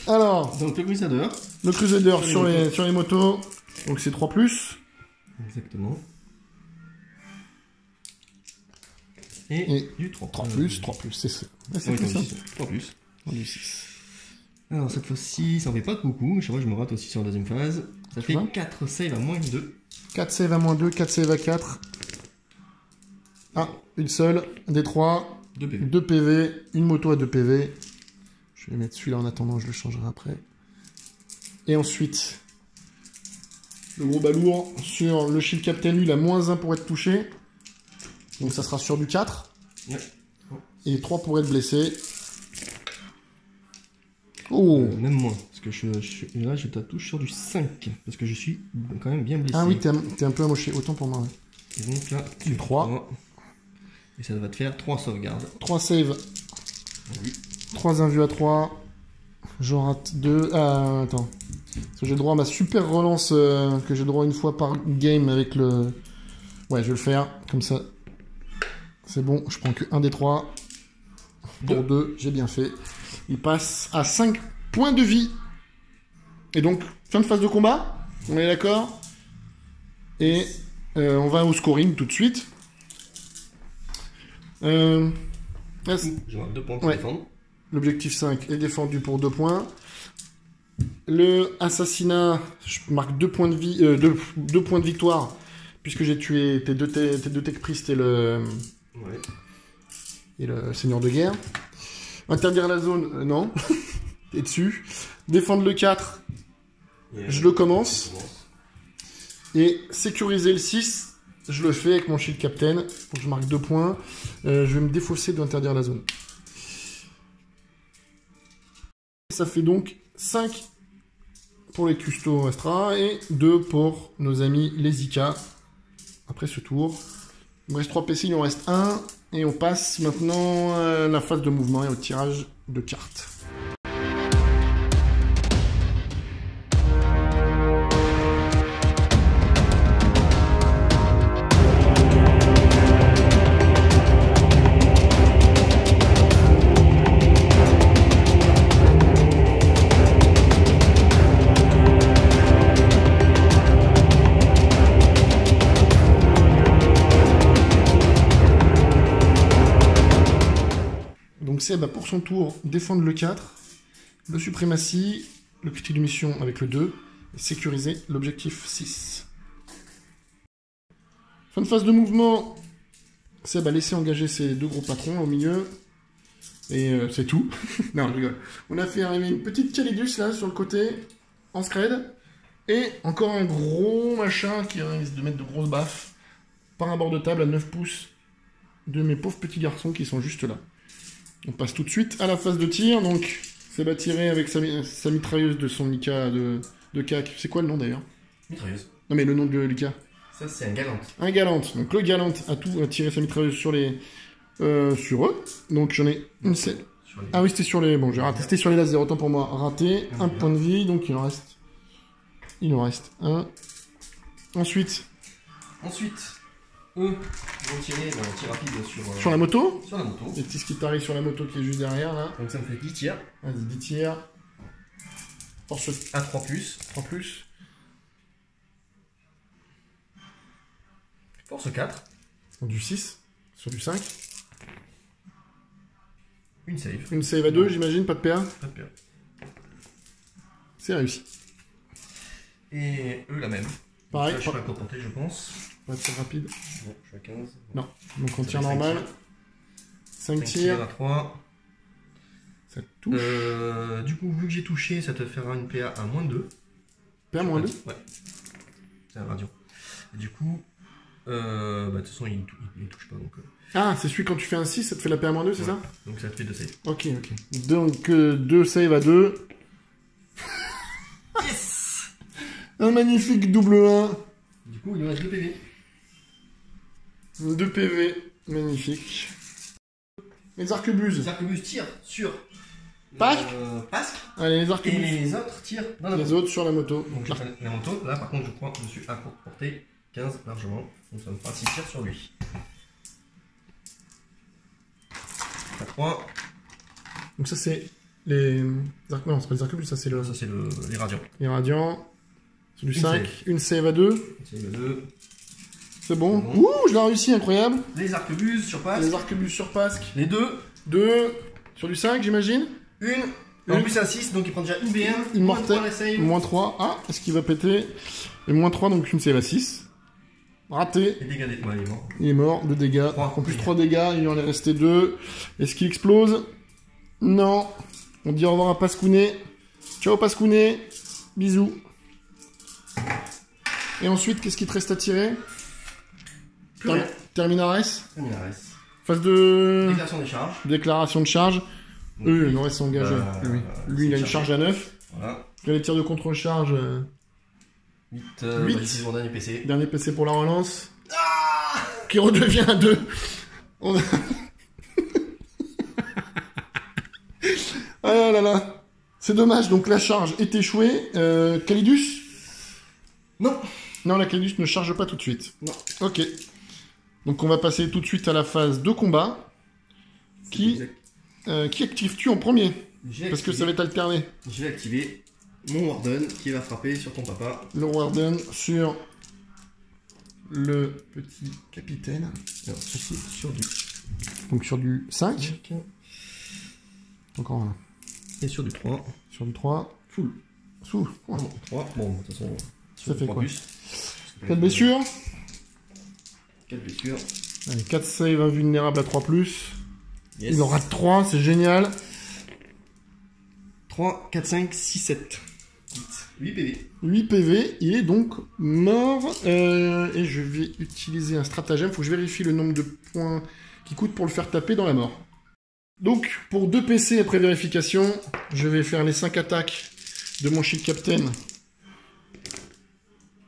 Alors, donc le Crusader. Le Crusader sur les motos. Donc c'est 3+. Exactement. Et du 3. 3+, c'est ça. Ouais, c'est oui, ça. 3+. On dit 6. Alors cette fois-ci, ça en fait pas beaucoup, mais chaque fois je me rate aussi sur la deuxième phase. Ça fait 4 saves à moins 2. 4 saves à moins 2, 4 saves à 4. Ah, une seule, des 3. 2 PV. 2 PV, une moto à 2 PV. Je vais mettre celui-là en attendant, je le changerai après. Et ensuite, le gros balourd sur le Shield Captain, lui, il a moins 1 pour être touché. Donc ça sera sur du 4. Ouais. Et 3 pour être blessé. Oh même moins, parce que là je touche sur du 5, parce que je suis quand même bien blessé. Ah oui, t'es un peu amoché, autant pour moi. Ouais. Et donc là, du 3. Et ça va te faire 3 sauvegardes. 3 saves. Oui. 3 invus à 3. J'en rate 2. Ah, attends. Parce que j'ai le droit à ma super relance que j'ai le droit une fois par game avec le... Ouais, je vais le faire. Comme ça. C'est bon, je prends que 1 des 3. Pour 2, j'ai bien fait. Il passe à 5 points de vie. Et donc, fin de phase de combat. On est d'accord. Et on va au scoring tout de suite. Je marque 2 points pour défendre. L'objectif 5 est défendu pour 2 points. Le assassinat, je marque 2 points de vie, 2 points de victoire, puisque j'ai tué tes deux tech priests et le seigneur de guerre. Interdire la zone, non. T'es dessus. Défendre le 4, je le commence. Et sécuriser le 6, je le fais avec mon Shield Captain. Faut que je marque 2 points. Je vais me défausser d'interdire la zone. Ça fait donc 5 pour les Custo Astra et 2 pour nos amis les Ika. Après ce tour, il me reste 3 PC, il en reste 1. Et on passe maintenant à la phase de mouvement et au tirage de cartes. Donc Seb a pour son tour défendre le 4, le suprématie, le critique de mission avec le 2, et sécuriser l'objectif 6. Fin de phase de mouvement, Seb a laissé engager ses 2 gros patrons au milieu, et c'est tout. Non, je rigole. On a fait arriver une petite Calidus là sur le côté, en scred, et encore un gros machin qui risque de mettre de grosses baffes par un bord de table à 9 pouces de mes pauvres petits garçons qui sont juste là. On passe tout de suite à la phase de tir. Donc, Seb a tiré avec sa mitrailleuse de son Nika de CAC. C'est quoi le nom d'ailleurs? Mitrailleuse. Non, mais le nom de Nika. Ça, c'est un Galante. Un Galante. Donc, le Galante a tiré sa mitrailleuse sur eux. Donc, j'en ai une seule. Ah oui, c'était sur les... Bon, j'ai raté. C'était sur les lasers, autant pour moi. Raté. Un point de vie. Donc, il en reste un. Ensuite, eux vont tirer un tir rapide sur la moto. Sur la moto. Les petits skitaris sur la moto qui est juste derrière là. Donc ça me fait 10 tirs. Vas-y, 10 tirs. Force à 3+. 3+. Force 4. Du 6 sur du 5. Une save. Une save à 2, j'imagine, pas de PA. Pas de PA. C'est réussi. Et eux la même. Pareil. Là, je suis pas contenté, je pense. On va être rapide. Bon, je suis à 15. Non, donc on tire normal. 5 tirs. à 3. Ça touche. Du coup, vu que j'ai touché, ça te fera une PA à -2. PA -2. Ouais. C'est un radiant. Et du coup, de toute façon, il touche pas. Donc, Ah, c'est celui quand tu fais un 6, ça te fait la PA -2, c'est ça? Donc ça te fait 2 saves. Ok. Donc 2 saves à 2. Yes. Un magnifique double 1. Du coup, il nous reste 2 PV. 2 PV. Magnifique. Les arquebuses. Les arquebuses tirent sur Pasque. Pasque. Allez, les Et arquebuses. les autres tirent dans la Les moto. autres sur la moto. Donc la moto, là par contre je suis à courte portée, 15 largement, donc ça me fera 6 tirs sur lui. À 3. Donc ça c'est les... Non, c'est pas les arquebuses, ça c'est Ça c'est les radiants. les radiants. C'est du Une 5. save. Une save à 2. C'est le 2. C'est bon. C'est bon. Ouh, je l'ai réussi, incroyable. Les arquebuses sur Pasque. Les arquebuses sur Pasque. Les 2. 2. Sur du 5, j'imagine. Une. En plus un 6, donc il prend déjà une BM. Une moins mortelle. 3 la save. Moins 3. Ah, est-ce qu'il va péter? Et moins 3, donc une save à 6. Raté. Et dégâts des... Ouais, il est mort. Il est mort. 2 dégâts. 3. En plus 3 dégâts, il lui en est resté 2. Est-ce qu'il explose? Non. On dit au revoir à Pascounet. Ciao Pascounet. Bisous. Et ensuite, qu'est-ce qu'il te reste à tirer? Plus rien. Terminares. Terminares. Phase de Déclaration des charges. déclaration de charge. Donc, Eux, il en reste engagé. Lui, il a une c'est charge à 9. Voilà. Les tirs de contre-charge. 8. 8. Bah, ici, mon dernier PC. Dernier PC pour la relance. Qui redevient à 2. On a... ah là là. C'est dommage, donc la charge est échouée. Calidus? Non. Non, la Calidus ne charge pas tout de suite. Non. Ok. Donc on va passer tout de suite à la phase de combat. Qui actives-tu en premier? Parce que ça va être alterné. Je vais activer mon Warden qui va frapper sur ton papa. Le Warden sur le petit capitaine. Alors, ceci sur du Donc sur du 5. Encore un. et sur du 3. Sur du 3. Full. Sous. Oh, 3. Bon, de toute façon, Ça fait quoi? plus. 4 blessures. 4 blessures. Allez, 4 saves invulnérables à 3+. Yes. Il en rate 3, c'est génial. 3, 4, 5, 6, 7. 8 PV. 8 PV, il est donc mort. Et je vais utiliser un stratagème. Faut que je vérifie le nombre de points qui coûtent pour le faire taper dans la mort. Donc, pour 2 PC après vérification, je vais faire les 5 attaques de mon Shield Captain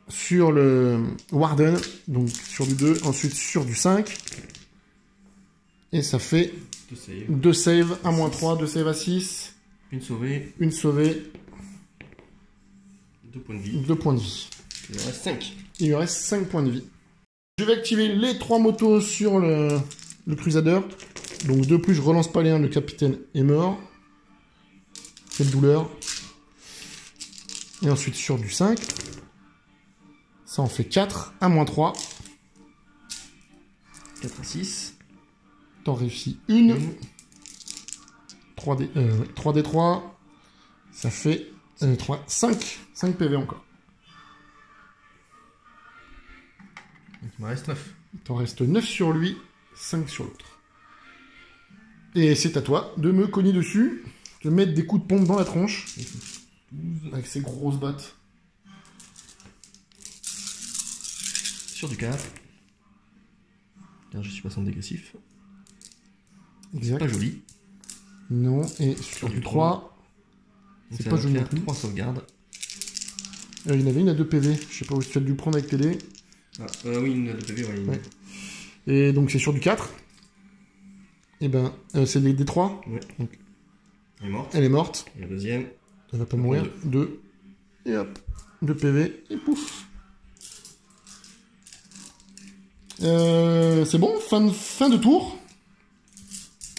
sur le Warden. Donc, sur du 2, ensuite sur du 5. Et ça fait 2 saves à -3, 2 saves à 6. Une sauvée. Une sauvée. 2 points de vie. 2 points de vie. Il en reste 5. Il lui reste 5 points de vie. Je vais activer les 3 motos sur le Crusader. Donc de plus, je relance pas les 1, le capitaine est mort. Quelle douleur. Et ensuite sur du 5. Ça en fait 4 à -3. 4 à 6. T'en réussis une. 3D3. Ça fait 5 PV encore. Donc il me reste 9. Il t'en reste 9 sur lui, 5 sur l'autre. Et c'est à toi de me cogner dessus, de mettre des coups de pompe dans la tronche. 12. Avec ces grosses battes. Sur du 4. Car je suis pas sans dégressif. Exact. Pas joli. Non, et sur du 3. C'est pas joli non plus. 3 sauvegardes. Il y en avait une à 2 PV. Je sais pas où tu as dû prendre avec tes dés. Ah, oui, une de PV, ouais. Ouais. Et donc c'est sur du 4. Et ben, c'est des 3. Ouais. Donc, elle est morte. elle est morte. Et la deuxième. Elle va pas mourir. 2. Et hop. 2 PV. Et pouf. C'est bon. Fin de tour.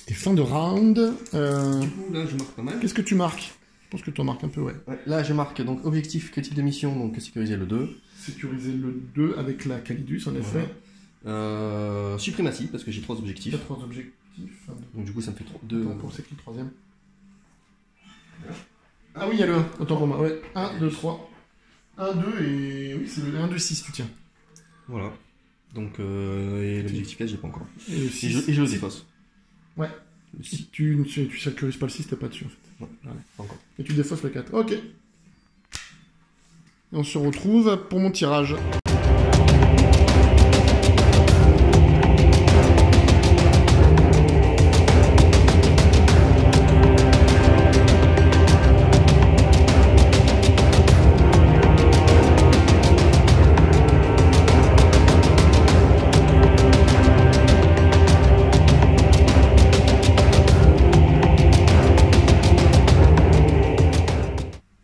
Et fin de round. Du coup, là, je marque pas mal. Qu'est-ce que tu marques? Je pense que tu en marques un peu, ouais. Là, je marque donc objectif, que type de mission, donc sécuriser le 2. Sécuriser le 2 avec la Calidus, en effet. Suprématie, parce que j'ai 3 objectifs. 3 objectifs. Donc du coup, ça me fait 2. Pour c'est qui le troisième? Ah oui, il y a le 1. Autant pour moi, ouais. 1, 2, 3. 1, 2 et... Oui, c'est le 1, 2, 6, tu tiens. Voilà. Donc, et l'objectif 4, j'ai pas encore. Et le 6. Et je le défausse. Ouais. Si. Tu sécurises pas le 6, t'es pas dessus en fait. Ouais, pas encore. Et tu défausses le 4. Ok. Et on se retrouve pour mon tirage.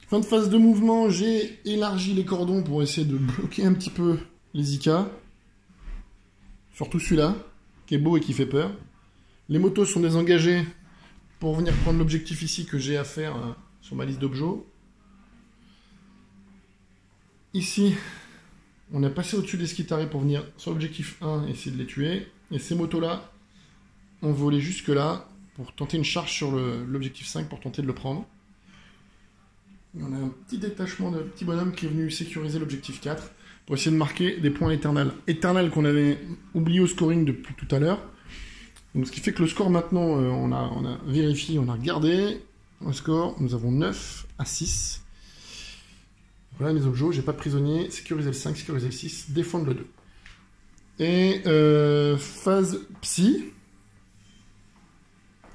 Fin de phase de mouvement, j'ai élargi les cordons pour essayer de bloquer un petit peu les IK. Surtout celui-là, qui est beau et qui fait peur. Les motos sont désengagées pour venir prendre l'objectif ici que j'ai à faire sur ma liste d'objets. Ici, on est passé au-dessus des Skitarii pour venir sur l'objectif 1 et essayer de les tuer. Et ces motos-là ont volé jusque-là pour tenter une charge sur l'objectif 5 pour tenter de le prendre. On a un petit détachement de petit bonhomme qui est venu sécuriser l'objectif 4 pour essayer de marquer des points éternels. Éternels qu'on avait oublié au scoring depuis tout à l'heure. Donc, ce qui fait que le score maintenant, on a vérifié, on a regardé. Au score, nous avons 9 à 6. Voilà mes objets, j'ai pas de prisonnier. Sécuriser le 5, sécuriser le 6, défendre le 2. Et phase psy.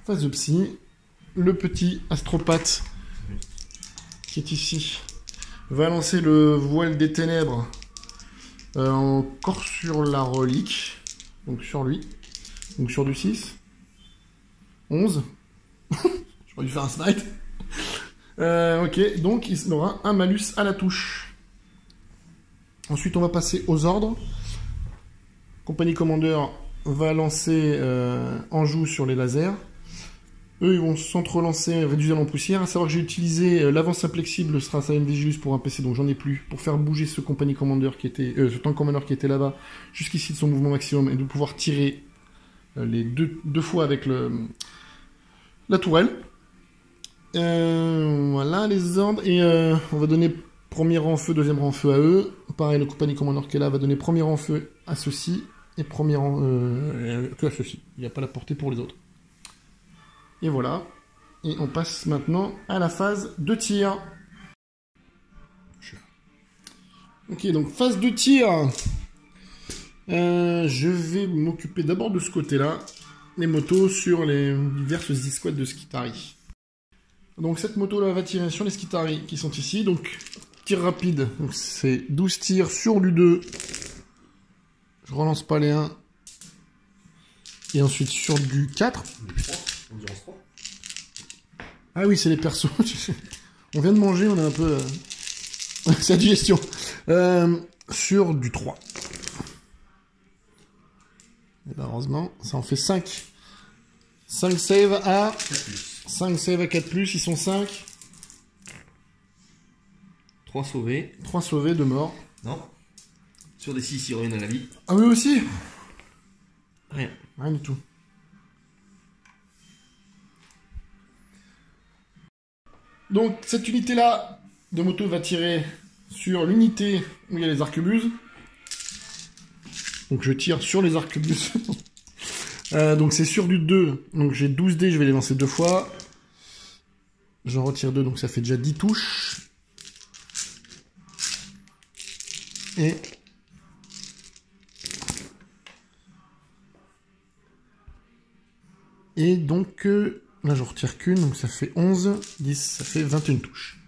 Phase de psy. Le petit astropathe qui est ici, va lancer le voile des ténèbres encore sur la relique, donc sur lui, donc sur du 6, 11, j'aurais dû faire un smite, ok, donc il aura un malus à la touche. Ensuite on va passer aux ordres. Compagnie Commander va lancer Anjou sur les lasers. Eux, ils vont s'entrelancer, réduisant en poussière. À savoir que j'ai utilisé l'avance inflexible Strasaem Vigilus pour un PC, donc j'en ai plus, pour faire bouger ce Company Commander qui était, ce Tank Commander qui était là-bas, jusqu'ici de son mouvement maximum, et de pouvoir tirer les deux fois avec la tourelle. Voilà les ordres, et on va donner premier rang feu, deuxième rang feu à eux. Pareil, le Company Commander qui est là va donner premier rang feu à ceux-ci, et premier rang que à ceux-ci. Il n'y a pas la portée pour les autres. Et voilà. Et on passe maintenant à la phase de tir. Ok, donc phase de tir. Je vais m'occuper d'abord de ce côté-là. Les motos sur les diverses escouades de Skitarii. Donc cette moto-là va tirer sur les Skitarii qui sont ici. Donc tir rapide. Donc c'est 12 tirs sur du 2. Je relance pas les 1. Et ensuite sur du 4. Ah oui, c'est les persos. On vient de manger, on a un peu cette digestion. Sur du 3. Et ben heureusement, ça en fait 5. 5 save à 5 save à 4+, ils sont 5. 3 sauvés. 3 sauvés, 2 morts. Non. Sur des 6, ils reviennent à la vie. Ah oui aussi. Rien. Rien du tout. Donc cette unité-là de moto va tirer sur l'unité où il y a les arquebuses. Donc je tire sur les arquebuses. Donc c'est sur du 2. Donc j'ai 12 dés, je vais les lancer 2 fois. J'en retire 2, donc ça fait déjà 10 touches. Et donc... là, je retire qu'une, donc ça fait 11, 10, ça fait 21 touches.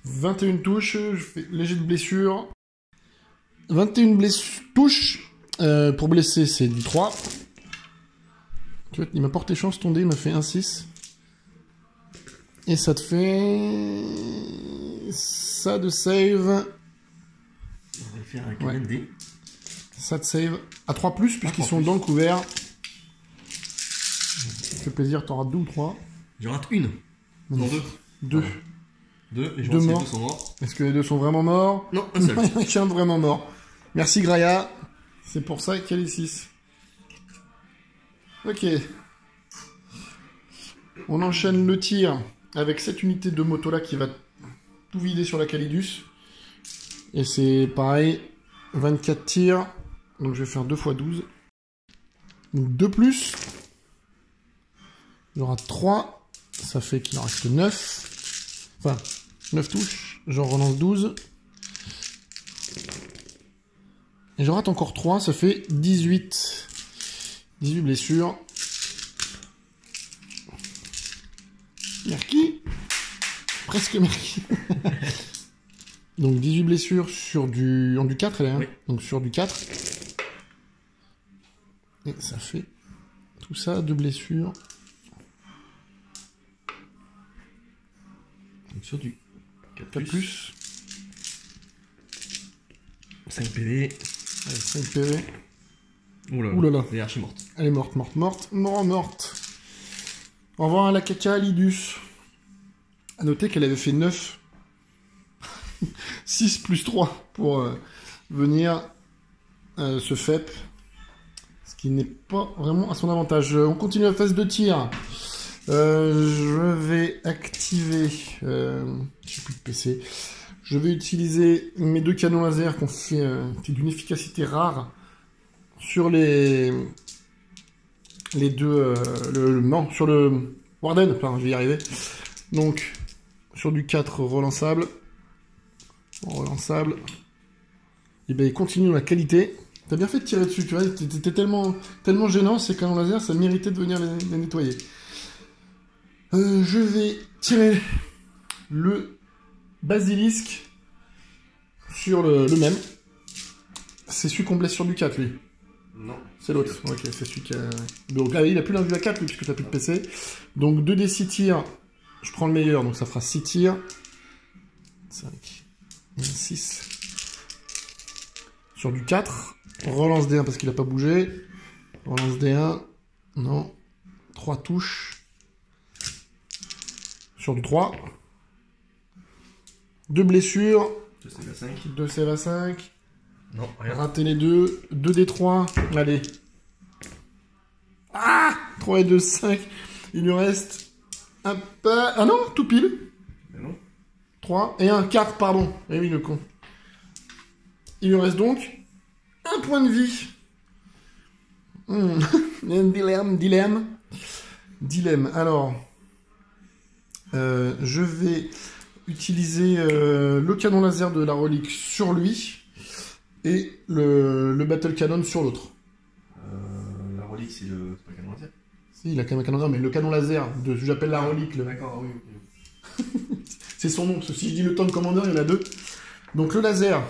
21 touches, je fais léger de blessure. 21 touches. Pour blesser, c'est du 3. Tu vois, il m'a porté chance, ton dé, il m'a fait 1, 6. Et ça te fait... ça de save... On va faire un combien de dés ? Ça de save à 3+, puisqu'ils sont dans le couvert. Ça fait plaisir, t'en rates 2 ou 3. J'en rate une. Non, 2. 2, et je 2 pense que les morts. 2 sont morts. Est-ce que les 2 sont vraiment morts? Non, un seul. Il y en a qu'un vraiment mort. Merci Graia. C'est pour ça qu'il y a les 6. Ok. On enchaîne le tir avec cette unité de moto là qui va tout vider sur la Calidus. Et c'est pareil, 24 tirs. Donc je vais faire 2 x 12. Donc 2+. Il aura 3. Ça fait qu'il en reste 9. Enfin, 9 touches. J'en relance 12. Et je rate encore 3. Ça fait 18. 18 blessures. Merki. Presque Merki. Donc 18 blessures sur en du 4, elle est, hein. Oui. Donc sur du 4. Et ça fait tout ça, 2 blessures. Donc sur du 4 plus. 5 PV. Allez, 5 PV. Ouh là là. Elle est archi morte. Elle est morte. Morte. Au revoir à la caca Lidus. A noter qu'elle avait fait 9. 6 plus 3 pour venir se FEP. Ce qui n'est pas vraiment à son avantage. On continue la phase de tir. Je vais activer... j'ai plus de PC. Je vais utiliser mes 2 canons laser qui ont fait d'une efficacité rare sur les deux... sur le Warden. Enfin, je vais y arriver. Donc, sur du 4 relançable. Et ben il continue la qualité. T'as bien fait de tirer dessus, tu vois. T'étais tellement gênant, ces canons laser, ça méritait de venir les nettoyer. Je vais tirer le basilisque sur le même. C'est celui qu'on blesse sur du 4, lui. Non. C'est l'autre. Ok, c'est celui qui a... Donc là, il a plus l'invue à 4, lui, puisque t'as plus de PC. Donc 2d6 tirs. Je prends le meilleur, donc ça fera 6 tirs. 5. 6. Sur du 4. Relance D1 parce qu'il n'a pas bougé. Relance D1. Non. 3 touches. Sur du 3. 2 blessures. 2 save à 5. 2 save à 5. Non, rien. Rater les deux. 2d3. Allez. Ah 3 et 2, 5. Il lui reste un pas... Ah non, tout pile. Mais non. 3 et un 4, pardon. Eh oui, le con. Il lui reste donc un point de vie. Un dilemme. Alors, je vais utiliser le canon laser de la relique sur lui et le battle cannon sur l'autre. La relique, c'est le... C'est pas canon laser. Si, il a quand même un canon laser, mais le canon laser, j'appelle la relique. D'accord, oui. C'est son nom, parce que si je dis le Tank Commander, il y en a 2. Donc le laser,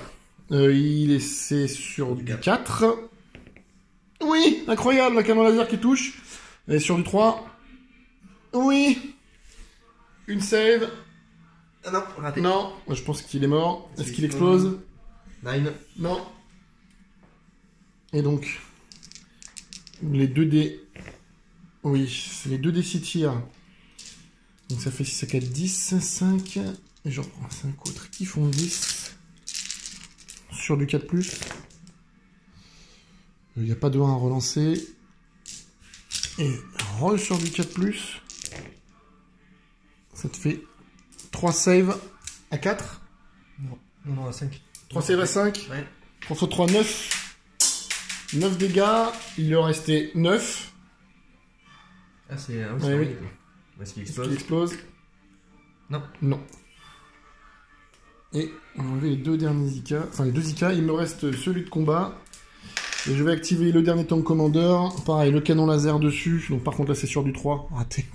c'est sur du 4. Oui, incroyable, le canon laser qui touche. Et sur du 3. Oui. Une save. Ah non, raté. Non, je pense qu'il est mort. Est-ce qu'il explose? 9. Non. Et donc, les 2D... Oui, c'est les 2D6 tirs. Donc ça fait 6 à 4, 10, 5. Et j'en reprends 5 autres qui font 10. Sur du 4+. Il n'y a pas de 1 à relancer. Et roll sur du 4+. Ça te fait 3 saves à 4. Non, à 5. 3 saves à 5. Ouais. 3 x 3, 9. 9 dégâts. Il lui en restait 9. Ah, c'est... Ah oui, Ouais, c'est oui. horrible. Est-ce qu'il Est-ce explose? qu'il explose? Non. Non. Et on va enlever les 2 derniers Zika. Enfin, les 2 Zika. Il me reste celui de combat. Et je vais activer le dernier Tank Commander. Pareil, le canon laser dessus. Donc par contre, là, c'est sur du 3. Raté.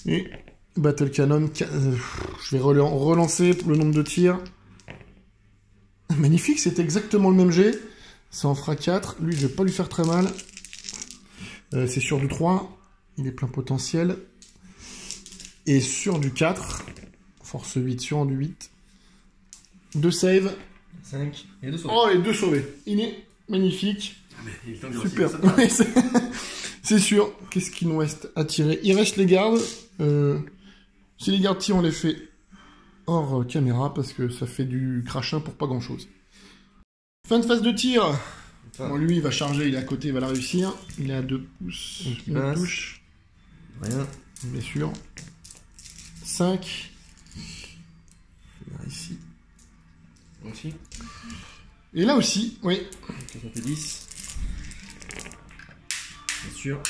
Et Battle Cannon. Je vais relancer le nombre de tirs. Magnifique, c'est exactement le même jet. Ça en fera 4. Lui, je vais pas lui faire très mal. C'est sur du 3. Il est plein potentiel. Et sur du 4. Force 8 sur du 8. 2 save. 5. Et 2 sauvés. Oh, les 2 sauvés. Il est magnifique. Ah, mais il est temps de Super. dire Ouais, c'est sûr. Qu'est-ce qu'il nous reste à tirer? Il reste les gardes. Si les gardes tirent, on les fait hors caméra parce que ça fait du crachin pour pas grand-chose. Fin de phase de tir. Bon, lui, il va charger, il est à côté, il va la réussir. Il est à 2 pouces. Donc, il une passe. touche. Rien. Bien sûr. 5. Ici. Aussi. Et là aussi, oui. Donc, ça fait 10. Bien sûr.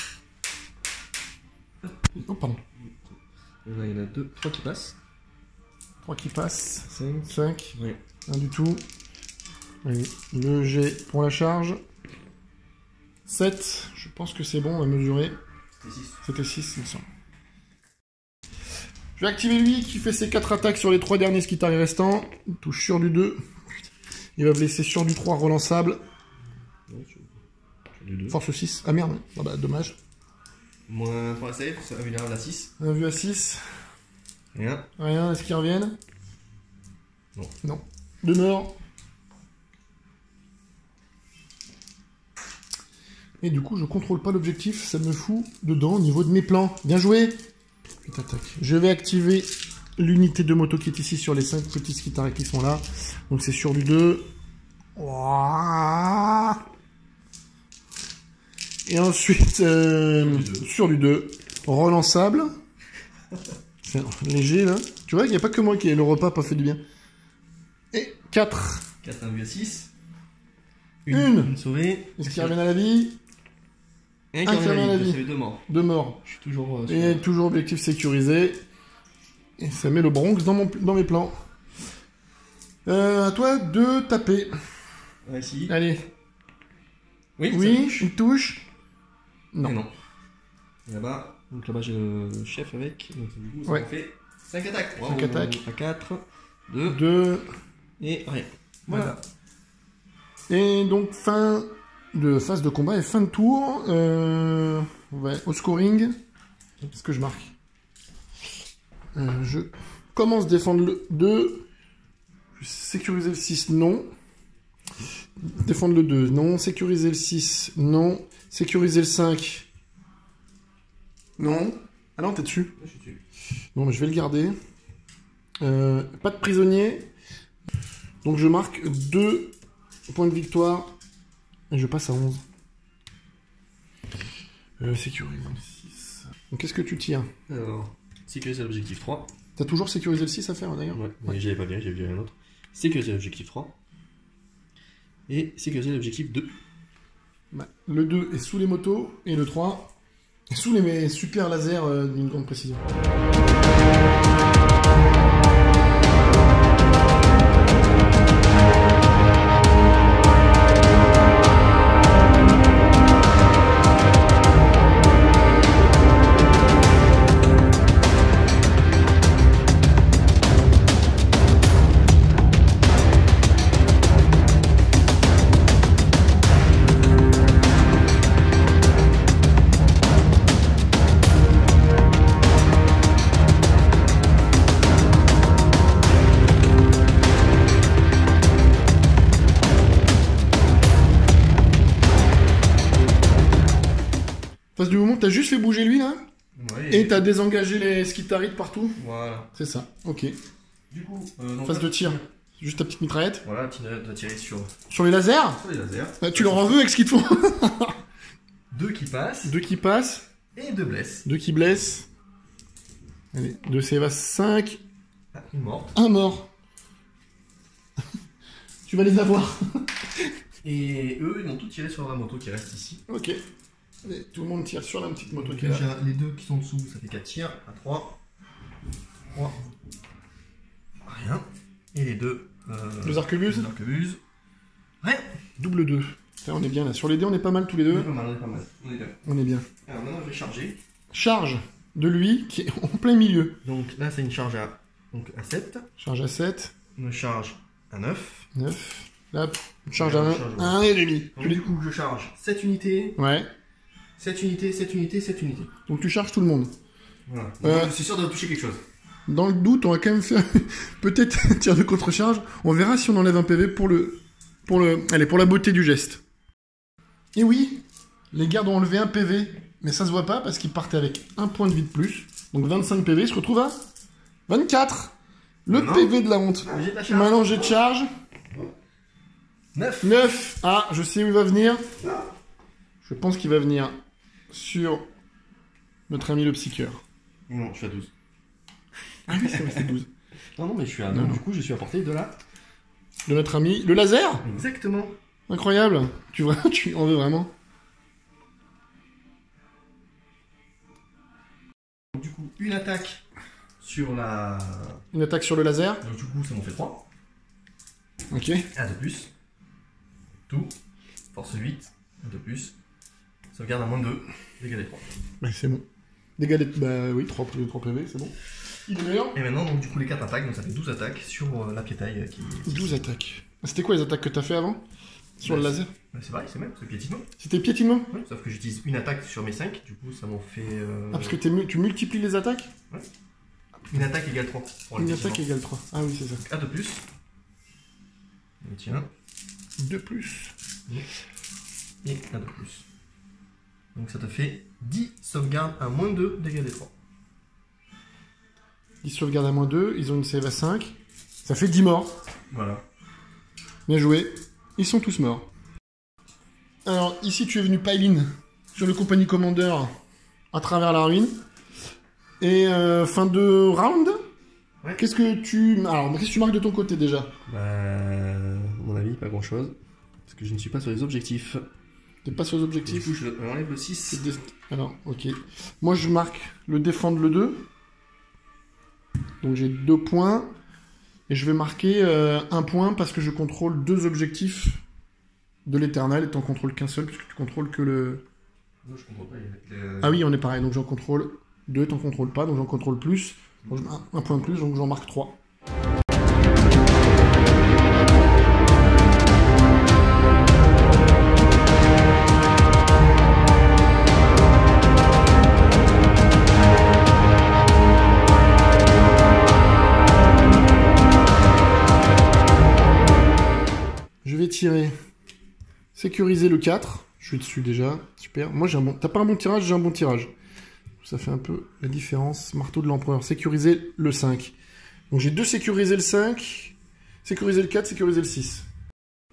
Oh, pardon. Là, il y en a 3 qui passent. 3 qui passent. 5. 5. Oui. 1 du tout. Allez, le jet pour la charge. 7. Je pense que c'est bon, on va mesurer. C'était 6, il me semble. Je vais activer lui qui fait ses 4 attaques sur les 3 derniers skitaris restants. Il touche sur du 2. Il va blesser sur du 3 relançable. Force 6. Ah merde. Ah bah dommage. Moins 3 save, ça va vulnérable à 6. Un vu à 6. Rien. Rien, est-ce qu'ils reviennent? Non. Non. Demeure. Et du coup, je contrôle pas l'objectif, ça me fout dedans au niveau de mes plans. Bien joué. Putain, tac. Je vais activer l'unité de moto qui est ici sur les 5 petits skitaris qui sont là. Donc c'est sur du 2. Ouah. Et ensuite, sur du 2. Relançable. C'est léger là. Tu vois qu'il n'y a pas que moi qui ai le repas pas fait du bien. Et 4. 4 1 à 6. Une sauvée. Est-ce qu'il revient à la vie? Un qui revient à la vie. 2 morts. 2 morts. Je suis toujours... Et toujours objectif sécurisé. Et ça met le Bronx dans mes plans. À toi de taper. Ouais, si. Allez. Oui, oui, une touche. Non. Et non. Là-bas, donc là-bas j'ai le chef avec. Donc du coup, ça ouais. fait 5 attaques. 5 attaques. À 4, 2. 2. Et rien. Voilà. Et donc fin de phase de combat et fin de tour. On va au scoring. Qu'est-ce que je marque? Je commence défendre le 2. Sécuriser le 6, non. Défendre le 2, non. Sécuriser le 6, non. Sécuriser le 5, non. Ah non, t'es dessus. Je suis dessus. Bon, mais je vais le garder. Pas de prisonnier. Donc je marque 2 points de victoire. Et je passe à 11. Sécuriser le 6. Donc qu'est-ce que tu tires? Alors, sécuriser l'objectif 3. T'as toujours sécurisé le 6 à faire d'ailleurs? Ouais, mais j'avais pas bien, j'avais vu un autre. Sécuriser l'objectif 3. Et sécuriser l'objectif 2. Bah, le 2 est sous les motos et le 3 est sous les super lasers d'une grande précision. Du moment que t'as juste fait bouger lui là, ouais, et t'as désengagé les skitaris de partout. Voilà. C'est ça, ok. Du coup, phase de tir, juste ta petite mitraillette. Voilà, la petite mitraillette va tirer sur les lasers. Sur les lasers. Tu leur en veux avec ce qu'ils te font. 2 qui passent. 2 qui passent. Et 2 blesses. 2 qui blessent. Allez, 2 c'est 5. Ah, une morte. Un mort. Tu vas les avoir. Et eux, ils vont tout tirer sur la moto qui reste ici. Ok. Allez, tout le monde tire sur la petite moto qui est déjà, là. Les 2 qui sont dessous, ça fait 4 tirs. À 3. 3. Rien. Et les 2... 2 arquebuses. Rien. Double 2. Là, on est bien là. Sur les dés, on est pas mal tous les deux. On est pas mal, on est pas mal. On est bien. On est bien. Alors maintenant, je vais charger. Charge de lui qui est en plein milieu. Donc là, c'est une charge à 7. Charge à 7. Une charge à 9. 9. Là, une charge à 1 et demi. Donc du coup, je charge 7 unités. Ouais. 7 unités, 7 unités, 7 unités. Donc tu charges tout le monde. Voilà. Je suis sûr de toucher quelque chose. Dans le doute, on va quand même faire peut-être un tir de contre-charge. On verra si on enlève un PV pour la beauté du geste. Et oui, les gardes ont enlevé un PV, mais ça se voit pas parce qu'ils partaient avec un point de vie de plus. Donc 25 PV, se retrouve à 24. Le PV de la honte. Maintenant, j'ai de charge. 9. Ah, je sais où il va venir. Je pense qu'il va venir sur notre ami le psycheur. Non, je suis à 12. Ah oui, c'est vrai, c'est 12. Non, mais je suis à... Non, du coup, je suis à portée de là. De notre ami le laser. Exactement. Incroyable. Tu en veux vraiment. du coup, une attaque sur la... Une attaque sur le laser. Donc du coup, ça m'en fait 3. Ok. 1 de plus. Tout. Force 8. 1 de plus. Sauvegarde à moins 2. Dégâts des 3. Bah, c'est bon. Dégâts des... Bah oui, 3 PV, c'est bon. Il est meilleur. Et maintenant, donc du coup, les 4 attaques. Donc ça fait 12 attaques sur la piétaille qui... 12 attaques. C'était quoi les attaques que t'as fait avant? Sur le laser? Bah, c'est pareil, c'est même, c'est piétinement. C'était piétinement? Oui, sauf que j'utilise une attaque sur mes 5. Du coup, ça m'en fait... Ah, parce que tu multiplies les attaques? Ouais. Une attaque égale 3. Une attaque égale 3. Ah oui, c'est ça. Donc 1 de plus. Et tiens. 2 plus. Et 1 de plus. Donc ça te fait 10 sauvegardes à moins 2 dégâts des 3. Ils sauvegardent à moins 2, ils ont une save à 5. Ça fait 10 morts. Voilà. Bien joué. Ils sont tous morts. Alors, ici, tu es venu pile-in sur le compagnie commander à travers la ruine. Et fin de round. Ouais. Qu'est-ce que tu marques de ton côté déjà? Bah, à mon avis, pas grand chose. Parce que je ne suis pas sur les objectifs. T'es pas sur les objectifs? Du coup, je enlève le 6. Alors, ok. Moi, je marque le défendre le 2. Donc, j'ai 2 points. Et je vais marquer 1 point parce que je contrôle 2 objectifs de l'éternel et t'en contrôles qu'un seul puisque tu contrôles que le... Non, je comprends pas. Ah oui, on est pareil. Donc, j'en contrôle 2, t'en contrôles pas. Donc, j'en contrôle plus. Donc, un point de plus, donc j'en marque 3. Je vais tirer. Sécuriser le 4. Je suis dessus déjà. Super. Moi, j'ai un bon... T'as pas un bon tirage, j'ai un bon tirage. Ça fait un peu la différence. Marteau de l'empereur. Sécuriser le 5. Donc j'ai 2 sécuriser le 5. Sécuriser le 4, sécuriser le 6.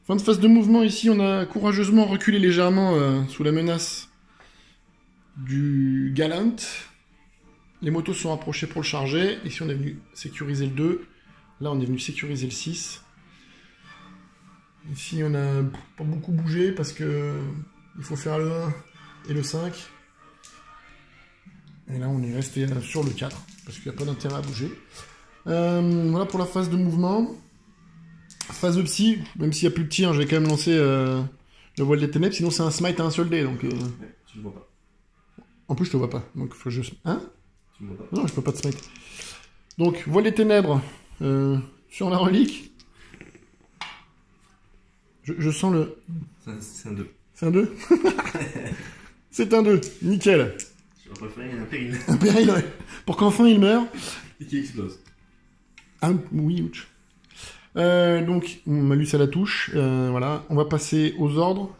Fin de phase de mouvement ici. On a courageusement reculé légèrement sous la menace du Galant. Les motos sont approchées pour le charger. Ici, on est venu sécuriser le 2. Là, on est venu sécuriser le 6. Ici, on a pas beaucoup bougé parce que il faut faire le 1 et le 5. Et là, on est resté sur le 4 parce qu'il n'y a pas d'intérêt à bouger. Voilà pour la phase de mouvement. Phase de psy, même s'il n'y a plus de tir, je vais quand même lancer le voile des ténèbres. Sinon, c'est un smite à un seul dé. Donc, Ouais, tu le vois pas. en plus, je te vois pas. Donc, faut que je... Hein? Tu me vois pas. Non, je peux pas te smite. Donc, voile des ténèbres sur la relique. Je sens le... C'est un 2. C'est un 2. C'est un 2. Nickel. Je préfère un péril. Un péril, ouais. Pour qu'enfin il meure. Et qui explose. Ah oui, ouch. Donc, malus à la touche. Voilà. On va passer aux ordres.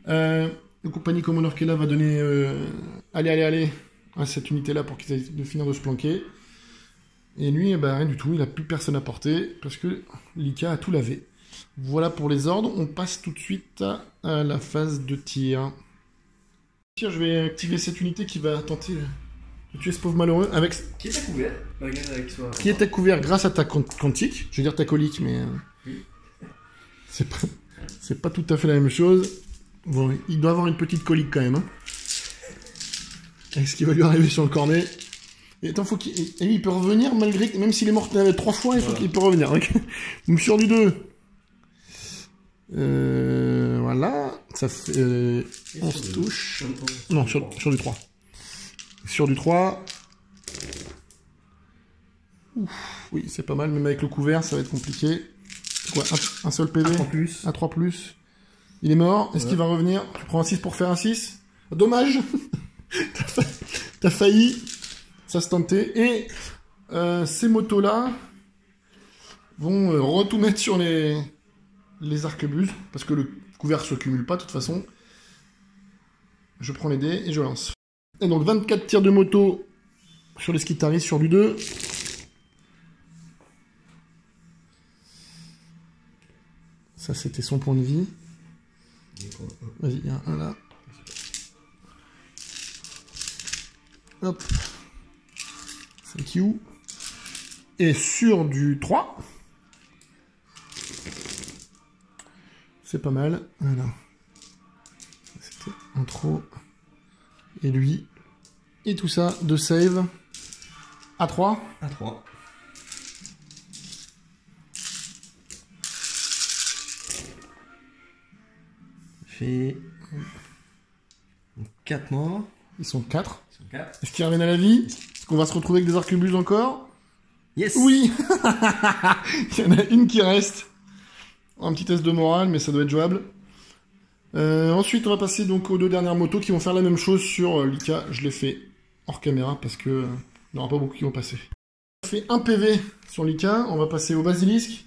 Le compagnie commandeur qui est là va donner... allez, à cette unité-là pour qu'ils aient de finir de se planquer. Et lui, rien du tout. Il n'a plus personne à porter parce que Lika a tout lavé. Voilà pour les ordres. On passe tout de suite à la phase de tir. Je vais activer cette unité qui va tenter de tuer ce pauvre malheureux avec... Qui est à couvert, malgré qu'il soit... Qui est à couvert grâce à ta quantique. Je veux dire ta colique, mais... Oui. C'est pas tout à fait la même chose. Bon, il doit avoir une petite colique quand même. Hein. Avec ce qui va lui arriver sur le cornet. Et attends, faut qu'il... Et il peut revenir malgré... Même s'il est mort 3 fois, il faut qu'il peut revenir. Donc sur du 2... voilà, ça fait 11 touches. Non, sur du 3. Sur du 3. Ouf, oui, c'est pas mal, même avec le couvert, ça va être compliqué. C'est quoi, un seul PV? À 3 plus. Il est mort, est-ce qu'il va revenir? Tu prends un 6 pour faire un 6? Dommage. T'as failli. Ça se tentait. Et ces motos-là vont retout mettre sur les arquebuses, parce que le couvert se cumule pas de toute façon. Je prends les dés et je lance. Et donc 24 tirs de moto sur les skitaris sur du 2. Ça c'était son point de vie. Vas-y, il y a un là. Hop. Thank you. Et sur du 3. C'est pas mal. Voilà. C'était un trop. Et lui. Et tout ça de save. A3. A3. Fait 4 morts. Ils sont 4. Ils sont 4. Est-ce qu'ils reviennent à la vie? Est-ce qu'on va se retrouver avec des arquebuses encore? Yes. Oui. Il y en a une qui reste. Un petit test de morale, mais ça doit être jouable. Ensuite, on va passer donc aux deux dernières motos qui vont faire la même chose sur Lika. Je l'ai fait hors caméra parce que il n'y aura pas beaucoup qui vont passer. On a fait un PV sur Lika. On va passer au basilisque.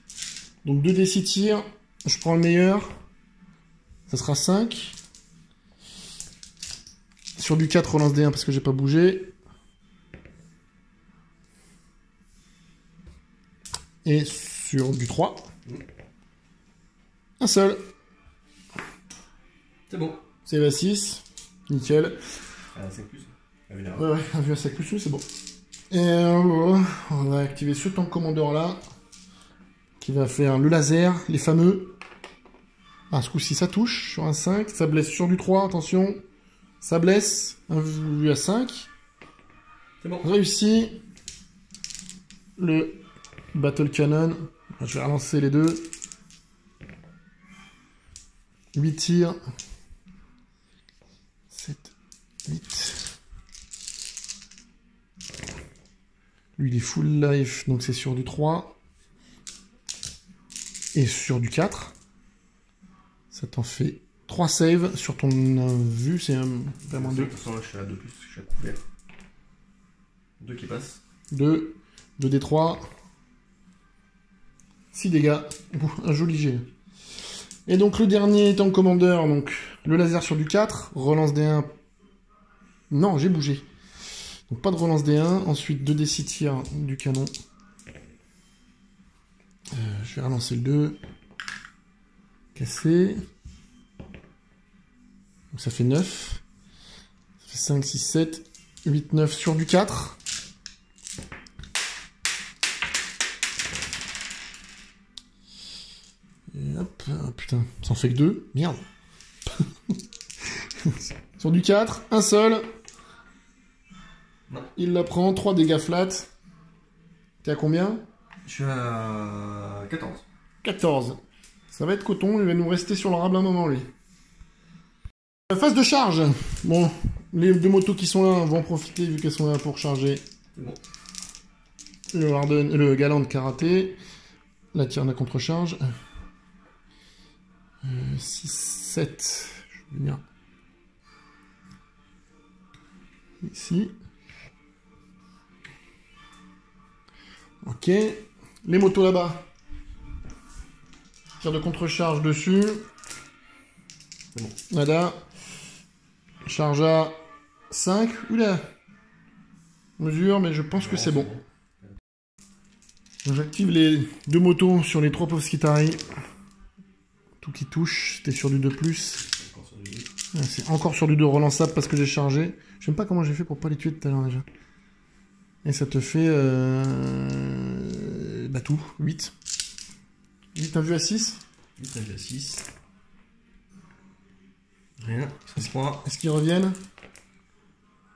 Donc 2 DC tir. Je prends le meilleur. Ça sera 5. Sur du 4, relance D1 parce que j'ai pas bougé. Et sur du 3. Un seul. C'est bon. C'est la 6. Nickel. 5 plus. Ouais, un vieux à 5 plus, c'est bon. Et on va activer ce tank commandeur là. Qui va faire le laser, les fameux. Ah, ce coup-ci ça touche sur un 5. Ça blesse sur du 3, attention. Ça blesse. Un vu à 5. C'est bon. Réussi. Le Battle Cannon. Je vais relancer les deux. 8 tirs. 7, 8. Lui, il est full life, donc c'est sur du 3. Et sur du 4. Ça t'en fait 3 saves sur ton vue, c'est vraiment 2. De toute façon, là, je suis à 2 plus, je suis à couvert. 2 qui passent. 2, 2d3. 6 dégâts. Ouh, un joli jet. Et donc le dernier tank commandeur, donc le laser sur du 4, relance D1. Non, j'ai bougé. Donc pas de relance D1. Ensuite 2d6 tirs du canon. Je vais relancer le 2. Cassé. Donc ça fait 9. Ça fait 5, 6, 7, 8, 9 sur du 4. Et hop, ah, putain, ça en fait que 2. Merde. Sur du 4, un seul. Non. Il la prend, 3 dégâts flat. T'es à combien? Je suis à 14. 14. Ça va être coton, il va nous rester sur le rable un moment, lui. Phase de charge. Bon, les deux motos qui sont là vont en profiter vu qu'elles sont là pour charger. C'est bon. Le galant de karaté. La tire à contre-charge. 6, 7. Je vais venir ici. Ok. Les motos là-bas. Tire de contre-charge dessus. C'est bon. Nada. Charge à 5. Oula. Mesure, mais je pense que c'est bon. J'active les deux motos sur les 3 Povskitari. Tout qui touche. C'était sur du 2+. C'est encore sur du 2 relançable parce que j'ai chargé. Je sais même pas comment j'ai fait pour pas les tuer tout à l'heure déjà. Et ça te fait... bah tout. 8. 8 un vu à 6. 8 un vu à 6. Rien. 3. Est-ce qu'ils reviennent?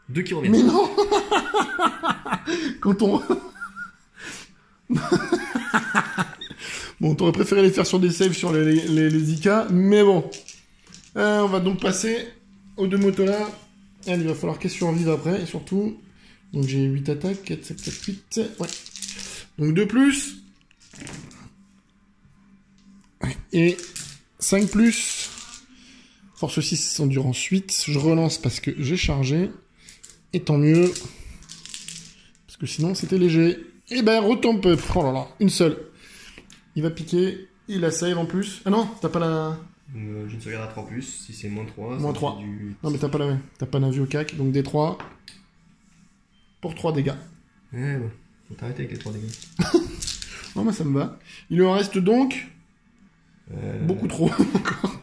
2 qui reviennent. Mais non. Quand on... Bon, t'aurais préféré les faire sur des saves sur les IK, mais bon. On va donc passer aux deux motos là. Il va falloir qu'elles survivent après, et surtout... Donc j'ai 8 attaques, 4, 7, 4, 8... Ouais. Donc 2+. Et 5+. Force 6, endurance 8. Je relance parce que j'ai chargé. Et tant mieux. Parce que sinon, c'était léger. Et ben, retombe. Oh là là, une seule. Il va piquer. Il la save en plus. Ah non, t'as pas la... J'ai une sauvegarde à 3+. Si c'est moins 3, moins ça 3. fait du... Non, mais t'as pas la... T'as pas l'avis au cac. Donc D3. Pour 3 dégâts. Ouais, bon. Faut t'arrêter avec les 3 dégâts. Non, mais ça me va. Il en reste donc... beaucoup trop, encore.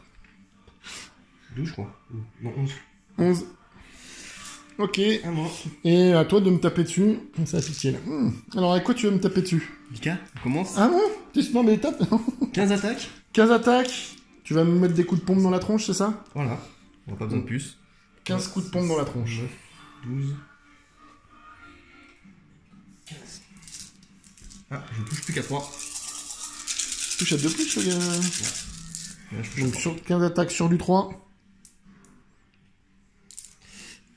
12, je crois. Non, 11. 11. Ok. À moi. Et à toi de me taper dessus. Ça a piqué, là. Alors, avec quoi tu veux me taper dessus? Lika, on commence. Ah bon? Non, mais tape. 15 attaques. 15 attaques. Tu vas me mettre des coups de pompe dans la tronche, c'est ça? Voilà. On n'a pas besoin de plus. 15 coups de pompe dans la tronche. 12. Ah, je touche plus qu'à 3. Touche à 2 plus, le gars. Là, je touche Donc sur 15 attaques sur du 3.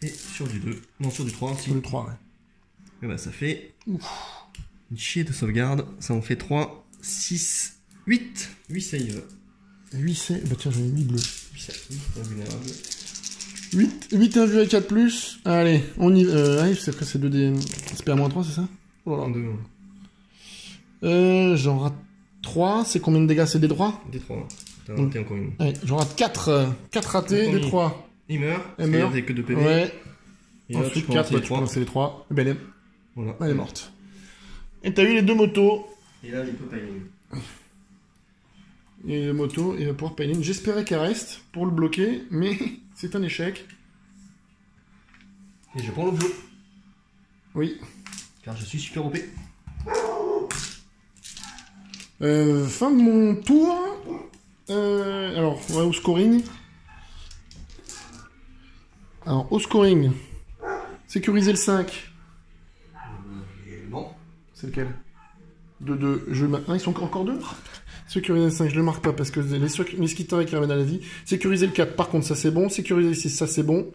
Et sur du 2. Non, sur du 3 aussi. Sur du 3, ouais. Et bah, ça fait Ouf. une chier de sauvegarde. Ça en fait 3, 6, 8. 8 save. 8 c'est. Bah tiens, j'en ai 8 bleus. 8 save. Invulnérable. 8 invus à 4 plus. Allez, on y va. Allez, c'est après c'est 2D. C'est PA-3, c'est ça? Oh là là. 2. J'en rate 3. C'est combien de dégâts? C'est des 3? Des 3. T'as Donc, raté encore une. Allez, j'en rate 4. 4 ratés, des 3. Il meurt. Elle meurt. Il n'y a que 2 PV. Ouais. Et là, tu Ensuite peux 4, lancer les tu peux 3. lancer les 3. Et ben Voilà. elle est morte. Et t'as eu les 2 motos. Et là, il peut pas y aller. Et les motos, il va pouvoir payer. J'espérais qu'elle reste pour le bloquer, mais c'est un échec. Et je prends l'objet. Oui. Car je suis super OP. Fin de mon tour. Alors, on va au scoring. Alors, au scoring. Sécuriser le 5. Non. C'est lequel? 2. Ils sont encore 2. Sécuriser le 5, je le marque pas parce que les skitters qui ramènent à la vie. Sécuriser le 4, par contre, ça c'est bon. Sécuriser le 6, ça c'est bon.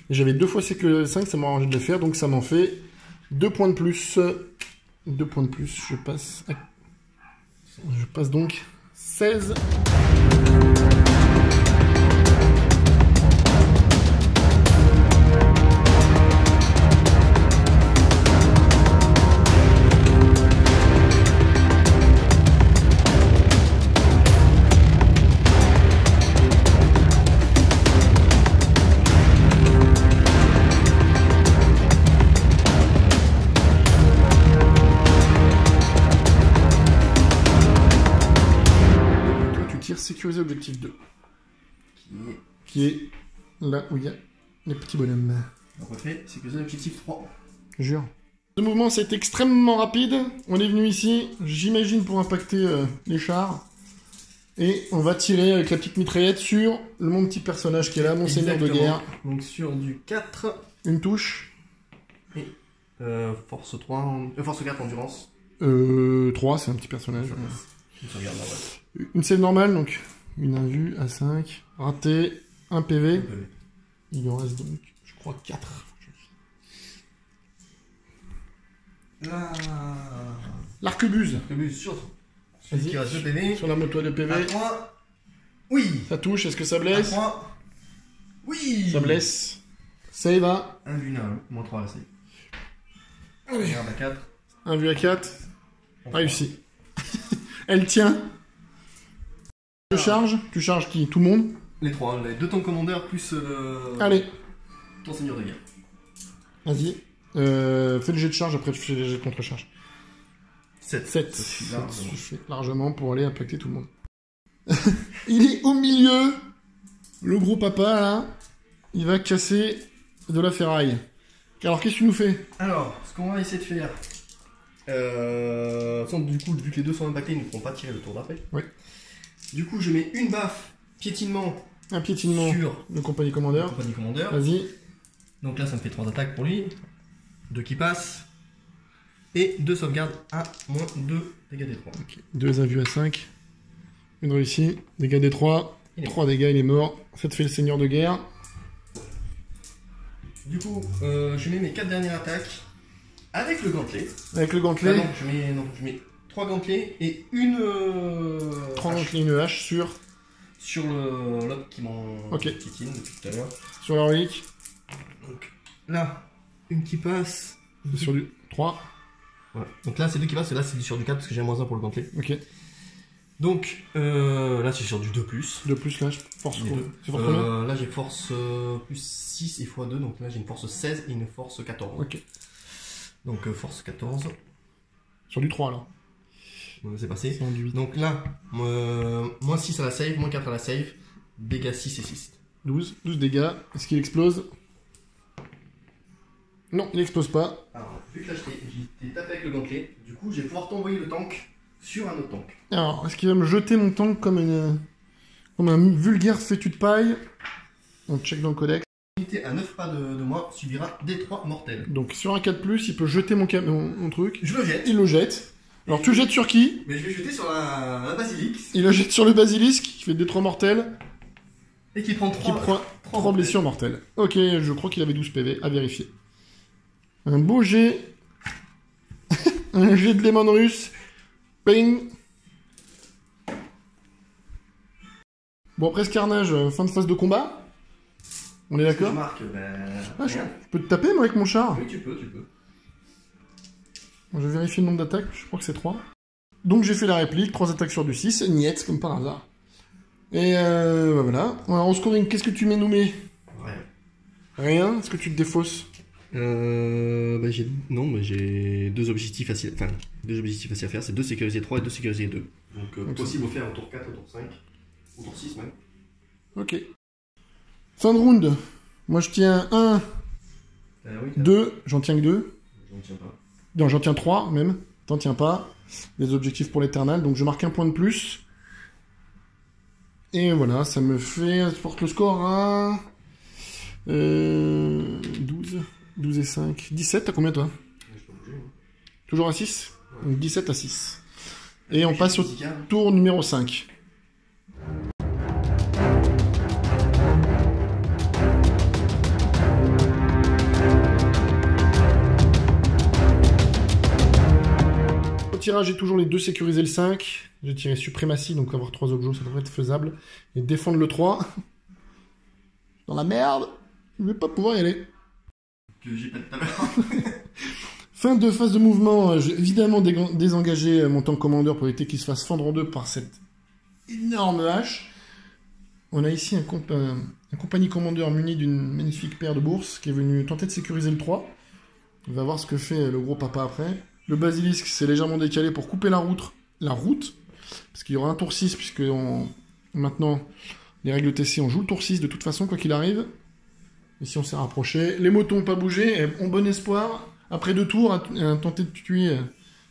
J'avais 2 fois sécuriser le 5, ça m'a arrangé de le faire, donc ça m'en fait 2 points de plus. 2 points de plus, je passe donc 16. Sécuriser objectif 2. Qui est là où il y a les petits bonhommes. On refait sécuriser l'objectif 3. Jure. Ce mouvement, c'est extrêmement rapide. On est venu ici, j'imagine, pour impacter les chars. Et on va tirer avec la petite mitraillette sur mon petit personnage qui est là, mon seigneur de guerre. Donc sur du 4. Une touche. Et force 3, force 4 endurance. 3, c'est un petit personnage. Une sauvegarde normale. Une save normale, donc une invue à 5. Raté, 1 PV. Il en reste donc, je crois, 4. L'arquebuse. L'arquebuse sur. Vas-y. Qui reste 2 PV. Sur la moto de PV. À 3. Oui. Ça touche, est-ce que ça À blesse? 3. Oui. Ça blesse. Save à. Invulnérable. Moins 3 à la save. Allez. Regarde à 4. Invue à 4. Réussi. Elle tient. Tu charges. Tu charges qui? Tout le monde? Les 3. Les 2 tanks commandeurs plus Allez. ton seigneur de guerre. Vas-y. Fais le jet de charge, après tu fais le jet de contre-charge. 7. 7. Ça suffit Ça largement. suffit largement pour aller impacter tout le monde. Il est au milieu. Le gros papa, là. Il va casser de la ferraille. Alors, qu'est-ce que tu nous fais? Alors, ce qu'on va essayer de faire... du coup, vu que les 2 sont impactés, ils ne pourront pas tirer le tour d'après. Ouais. Du coup, je mets une baffe piétinement Un piétinement sur le compagnie le commandeur. compagnie commandeur. Vas-y. Donc là, ça me fait 3 attaques pour lui. 2 qui passent. Et 2 sauvegardes à moins 2 dégâts des 3. Okay. 2 invus à 5. Une réussie. Dégâts des 3. Il est 3 dégâts, il est mort. Ça te fait le seigneur de guerre. Du coup, je mets mes 4 dernières attaques avec le gantelet. Avec le Ah gantelet. non, je mets 3 gantelets et une 3 hache gantelets, une hache sur sur l'autre qui m'en Ok. piétine depuis tout à l'heure. sur la relique. Donc là, une qui passe. Sur du 3. Voilà. Donc là, c'est 2 qui passent et là, c'est sur du 4 parce que j'ai un moins 1 pour le gantelet. Ok. Donc là, c'est sur du 2+. De plus, là, je force. Les deux. C'est force combien? Là, j'ai force plus 6 et x2, donc là, j'ai une force 16 et une force 14. Ok. Donc force 14, Sur du 3, là. c'est passé. C'est en du 8. Donc là, moins 6 à la save, moins 4 à la save, dégâts 6 et 6. 12 dégâts. Est-ce qu'il explose? Non, il explose pas. Alors, vu que là, j'ai tapé avec le gantelet, du coup, je vais pouvoir t'envoyer le tank sur un autre tank. Alors, est-ce qu'il va me jeter mon tank comme un vulgaire fétu de paille? On check dans le codex. Unité à 9 pas de moi subira des 3 mortels. Donc, sur un 4+, il peut jeter mon truc. Je le jette. Il le jette. Alors tu jettes sur qui? Mais je vais jeter sur la basilic. Il le jette sur le basilisque, qui fait D3 mortels. Et qui prend 3 blessures mortelles. Ok, je crois qu'il avait 12 PV, à vérifier. Un beau jet. Un jet de Lemon russe. Ping. Bon, après ce carnage, fin de phase de combat. On est d'accord? Je marque, je peux te taper, moi, avec mon char? Oui, tu peux. Bon, je vérifie le nombre d'attaques, je crois que c'est 3. Donc j'ai fait la réplique, 3 attaques sur du 6, niet, comme par hasard. Et voilà. Alors, en scoring, qu'est-ce que tu nous mets? Rien. Est-ce que tu te défausses? J'ai deux objectifs faciles. Enfin, deux objectifs faciles à faire, c'est 2 sécuriser 3 et 2 sécuriser 2. Donc possible au faire au tour 4, au tour 5, au tour 6 même. Ok. Fin de round. Moi je tiens 1, 2, j'en tiens que 2. J'en tiens pas. Non, j'en tiens 3 même. T'en tiens pas. Les objectifs pour l'éternel. Donc je marque un point de plus. Et voilà, ça me fait... Ça porte le score à... 12 et 5... 17, t'as combien toi? Toujours à 6? Donc 17 à 6. Et on passe au tour numéro 5. Au tirage, j'ai toujours les 2 sécurisés le 5. J'ai tiré suprématie, donc avoir 3 objets, ça devrait être faisable. Et défendre le 3. Dans la merde, je vais pas pouvoir y aller. Que j'ai pas tout à l'heure. Fin de phase de mouvement, j'ai évidemment désengagé mon tank commander pour éviter qu'il se fasse fendre en deux par cette énorme hache. On a ici un compagnie commandeur muni d'une magnifique paire de bourses qui est venu tenter de sécuriser le 3. On va voir ce que fait le gros papa après. Le basilisque s'est légèrement décalé pour couper la route, parce qu'il y aura un tour 6, puisque maintenant, les règles TC, on joue le tour 6 de toute façon, quoi qu'il arrive. Ici, on s'est rapproché. Les motos n'ont pas bougé, et ont bon espoir, après 2 tours, à tenter de tuer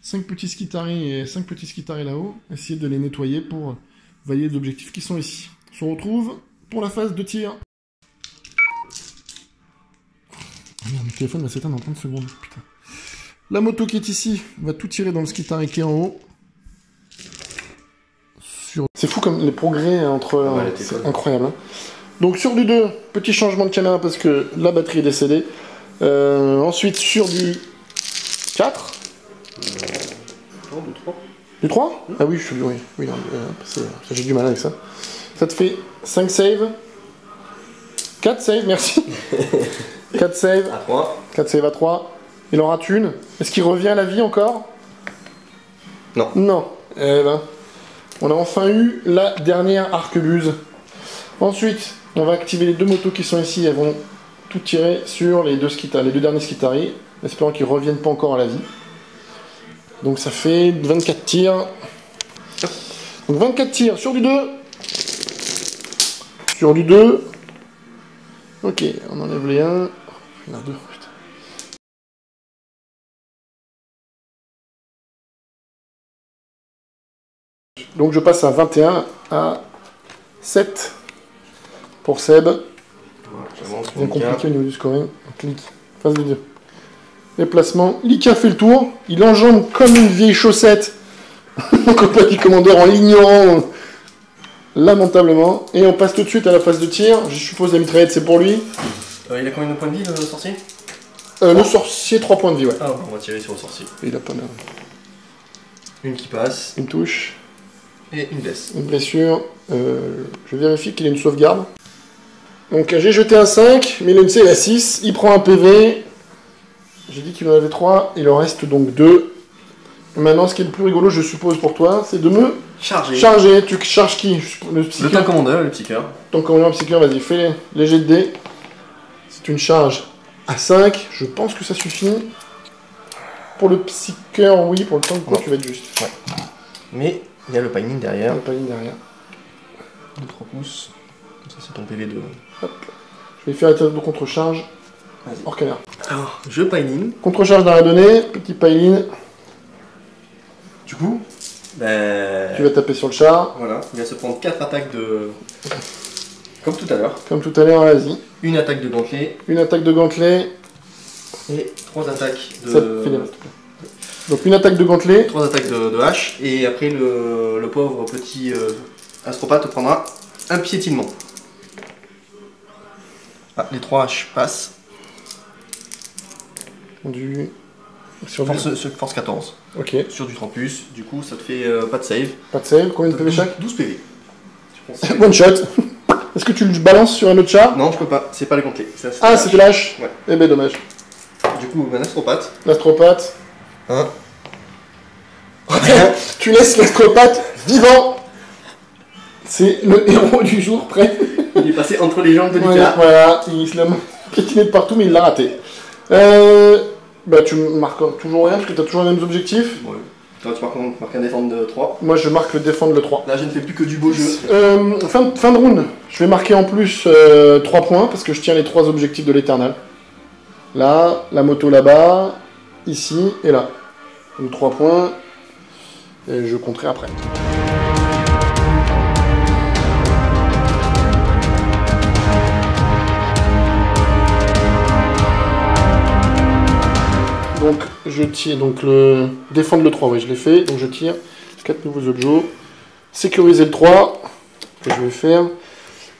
5 petits skitaris et 5 petits skitaris là-haut, essayer de les nettoyer pour valider les objectifs qui sont ici. On se retrouve pour la phase de tir. Oh merde, mon téléphone va s'éteindre en 30 secondes, putain. La moto qui est ici va tout tirer dans le skitari qui est en haut. C'est fou comme les progrès entre... c'est incroyable. Hein. Donc sur du 2, petit changement de caméra parce que la batterie est décédée. Ensuite sur du 4. Non, du 3. Du 3 Ah oui, oui j'ai du mal avec ça. Ça te fait 5 saves. 4 saves, merci. 4 saves. À 3. 4 saves à 3. Il en rate une. Est-ce qu'il revient à la vie encore? Non. Non. Eh ben, on a enfin eu la dernière arquebuse. Ensuite, on va activer les 2 motos qui sont ici. Elles vont tout tirer sur les 2 derniers skitaris, espérant qu'ils ne reviennent pas encore à la vie. Donc ça fait 24 tirs. Donc 24 tirs sur du 2. Sur du 2. Ok, on enlève les 1. Il y en a 2. Donc je passe à 21 à 7 pour Seb. C'est bien compliqué au niveau du scoring. Clic. Phase de 2. Déplacement. Lika fait le tour. Il enjambe comme une vieille chaussette. Mon compagnie commandeur en l'ignorant lamentablement. Et on passe tout de suite à la phase de tir. Je suppose la mitraillette c'est pour lui. Il a combien de points de vie le sorcier? Le sorcier 3 points de vie, ouais. Ah, on va tirer sur le sorcier. Il a pas mal. Une qui passe. Une touche. Et une blesse. Une blessure. Je vérifie qu'il a une sauvegarde. Donc j'ai jeté un 5, mais il a 6. Il prend un PV. J'ai dit qu'il en avait 3. Il en reste donc 2. Maintenant, ce qui est le plus rigolo, je suppose, pour toi, c'est de me charger. Tu charges qui? Le tank commandeur, le psycheur. Tank commandeur, le psycheur, vas-y, fais les jets de dés. C'est une charge à 5. Je pense que ça suffit. Pour le psycheur, oui. Pour le tank, quoi, tu vas être juste. Ouais. Mais il y a le piling derrière. Le piling derrière. 2-3 pouces. Ça, c'est ton PV de... Hop. Je vais faire la tête de contre-charge. Hors caméra. Alors, je piling. Contre-charge dans la donnée. Petit piling. Du coup, tu vas taper sur le char. Voilà, il va se prendre 4 attaques de... Comme tout à l'heure. Comme tout à l'heure, vas-y. Une attaque de gantelet. Une attaque de gantelet. Et 3 attaques de... Ça fait les masses, Donc une attaque de gantelet. 3 attaques de hache. Et après, le pauvre petit astropathe prendra un piétinement. Ah, les 3 haches passent. Du... Force 14. Ok. Sur du 30+, du coup ça te fait pas de save. Pas de save, combien de PV chaque? 12 PV. One shot. Est-ce que tu le balances sur un autre char? Non, je peux pas, c'est pas les gantelets. Ah, c'est de l'âge. Ouais. Eh ben dommage. Du coup, un astropathe. L'astropathe. Hein. Tu laisses l'astropathe vivant. C'est le héros du jour, prêt. Il est passé entre les jambes de Ouais, Lucas. voilà, il se l'a piétiné de partout, mais il l'a raté. Bah, tu marques toujours rien parce que tu as toujours les mêmes objectifs. Ouais. Toi, tu marques un défendre de 3. Moi, je marque le défendre le 3. Là, je ne fais plus que du beau jeu. Fin de round, je vais marquer en plus 3 points parce que je tiens les 3 objectifs de l'éternel. Là, la moto là-bas, ici et là. Donc 3 points. Et je compterai après. Donc je tire, donc le défendre le 3, oui je l'ai fait, donc je tire 4 nouveaux objets. Sécuriser le 3, que je vais faire.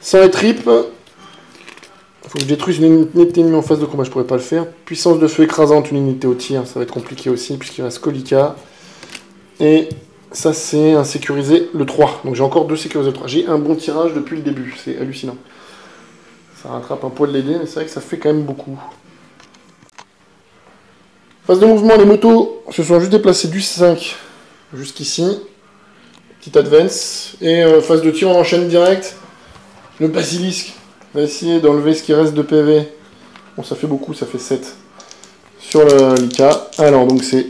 Sans les tripes, il faut que je détruise une unité ennemie en phase de combat, je pourrais pas le faire. Puissance de feu écrasante, une unité au tir, ça va être compliqué aussi, puisqu'il reste Kolika. Et ça c'est un sécuriser le 3, donc j'ai encore 2 sécurisés le 3. J'ai un bon tirage depuis le début, c'est hallucinant. Ça rattrape un poil les dés, mais c'est vrai que ça fait quand même beaucoup. Phase de mouvement, les motos se sont juste déplacées du 5 jusqu'ici. Petite advance. Et phase de tir, on enchaîne direct. Le basilisque va essayer d'enlever ce qui reste de PV. Bon, ça fait beaucoup, ça fait 7. Sur le Lika. Alors, donc c'est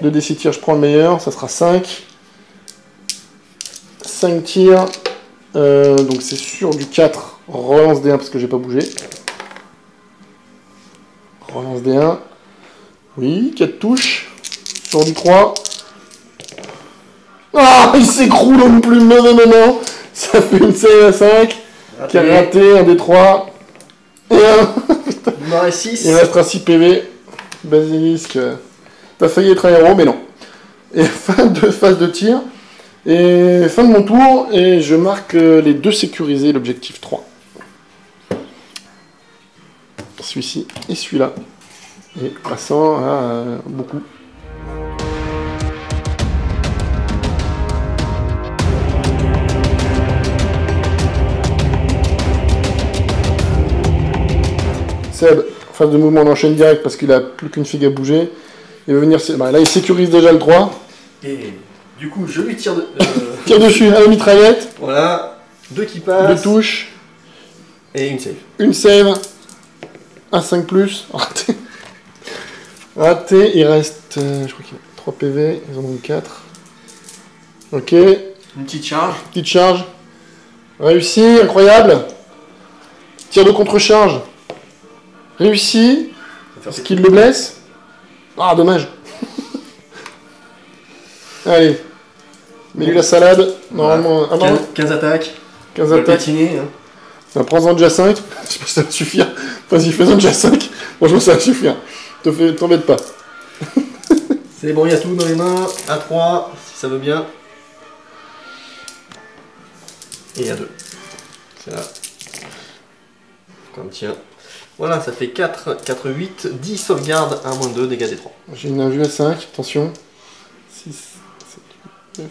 2d6 tirs, je prends le meilleur. Ça sera 5. 5 tirs. Donc c'est sur du 4. Relance D1 parce que j'ai pas bougé. Relance D1. Oui, 4 touches. Sur du 3. Ah, il s'écroule au plus mauvais moment. Ça fait une série à 5. Qui a raté un des 3. Et un. Il m'en reste 6. Il restera 6 PV. Basilisque. T'as failli être un héros, mais non. Et fin de phase de tir. Et fin de mon tour. Et je marque les 2 sécurisés, l'objectif 3. Celui-ci et celui-là. Et passant à beaucoup. Seb, phase de mouvement, on enchaîne direct parce qu'il a plus qu'une figue à bouger. Il va venir. Bah, là, il sécurise déjà le 3. Et du coup, je lui tire, Tire dessus à la mitraillette. Voilà. 2 qui passent. 2 touches. Et une save. Une save. Un 5+. Raté. Raté. Il reste. Je crois qu'il y a 3 PV. Ils en ont 4. Ok. Une petite charge. Petite charge. Réussi. Incroyable. Tir de contre-charge. Réussi. Est-ce qu'il le blesse? Ah, dommage. Allez. Mets-lui la salade. Normalement. Ah, non. 15 attaques. 15 attaques. Patiner, hein. Prends-en déjà 5. Je sais pas si ça va suffire. Vas-y, fais-en déjà 5. Franchement, ça va suffire. T'embête pas. C'est bon, il y a tout dans les mains. À 3, si ça veut bien. Et à 2. C'est là. Comme tiens. Voilà, ça fait 4, 8, 10 sauvegardes, 1-2, dégâts des 3. J'ai une invue à 5, attention. 6, 7, 8, 9.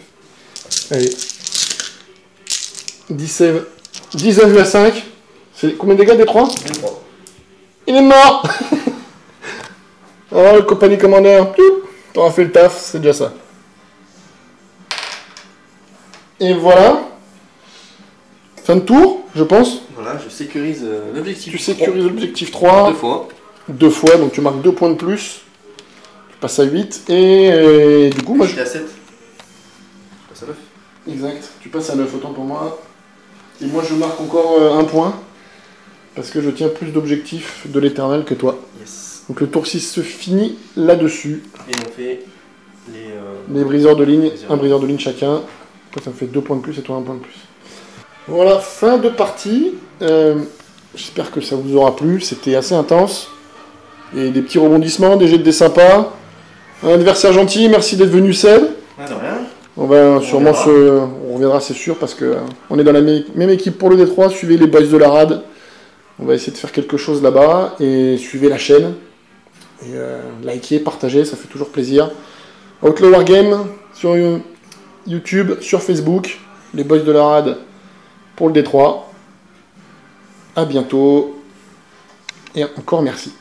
Allez. 10 save. 10 invue à 5. C'est combien de dégâts des 3? Il est mort. Oh, le compagnie commandeur. T'auras fait le taf, c'est déjà ça. Et voilà. Fin de tour, je pense. Voilà, je sécurise l'objectif. Tu sécurises l'objectif 3. 2 fois. 2 fois, donc tu marques 2 points de plus. Tu passes à 8. Et du coup, moi je. J'étais à 7. Je passe à 9. Exact, tu passes à 9, autant pour moi. Et moi je marque encore 1 point. Parce que je tiens plus d'objectifs de l'éternel que toi. Yes. Donc le tour 6 se finit là-dessus. Et on fait Les briseurs de ligne, un briseur de ligne chacun. Toi ça me fait 2 points de plus et toi 1 point de plus. Voilà, fin de partie. J'espère que ça vous aura plu. C'était assez intense. Et des petits rebondissements, des jets de dés sympas. Un adversaire gentil, merci d'être venu Seb. Ah, de rien. On va sûrement on reviendra, c'est sûr, parce que on est dans la même équipe pour le Détroit. Suivez les boys de la rade. On va essayer de faire quelque chose là-bas. Et suivez la chaîne. Et likez, partagez, ça fait toujours plaisir. Outlaw Wargame sur YouTube, sur Facebook. Les boys de la rade pour le Détroit. À bientôt. Et encore merci.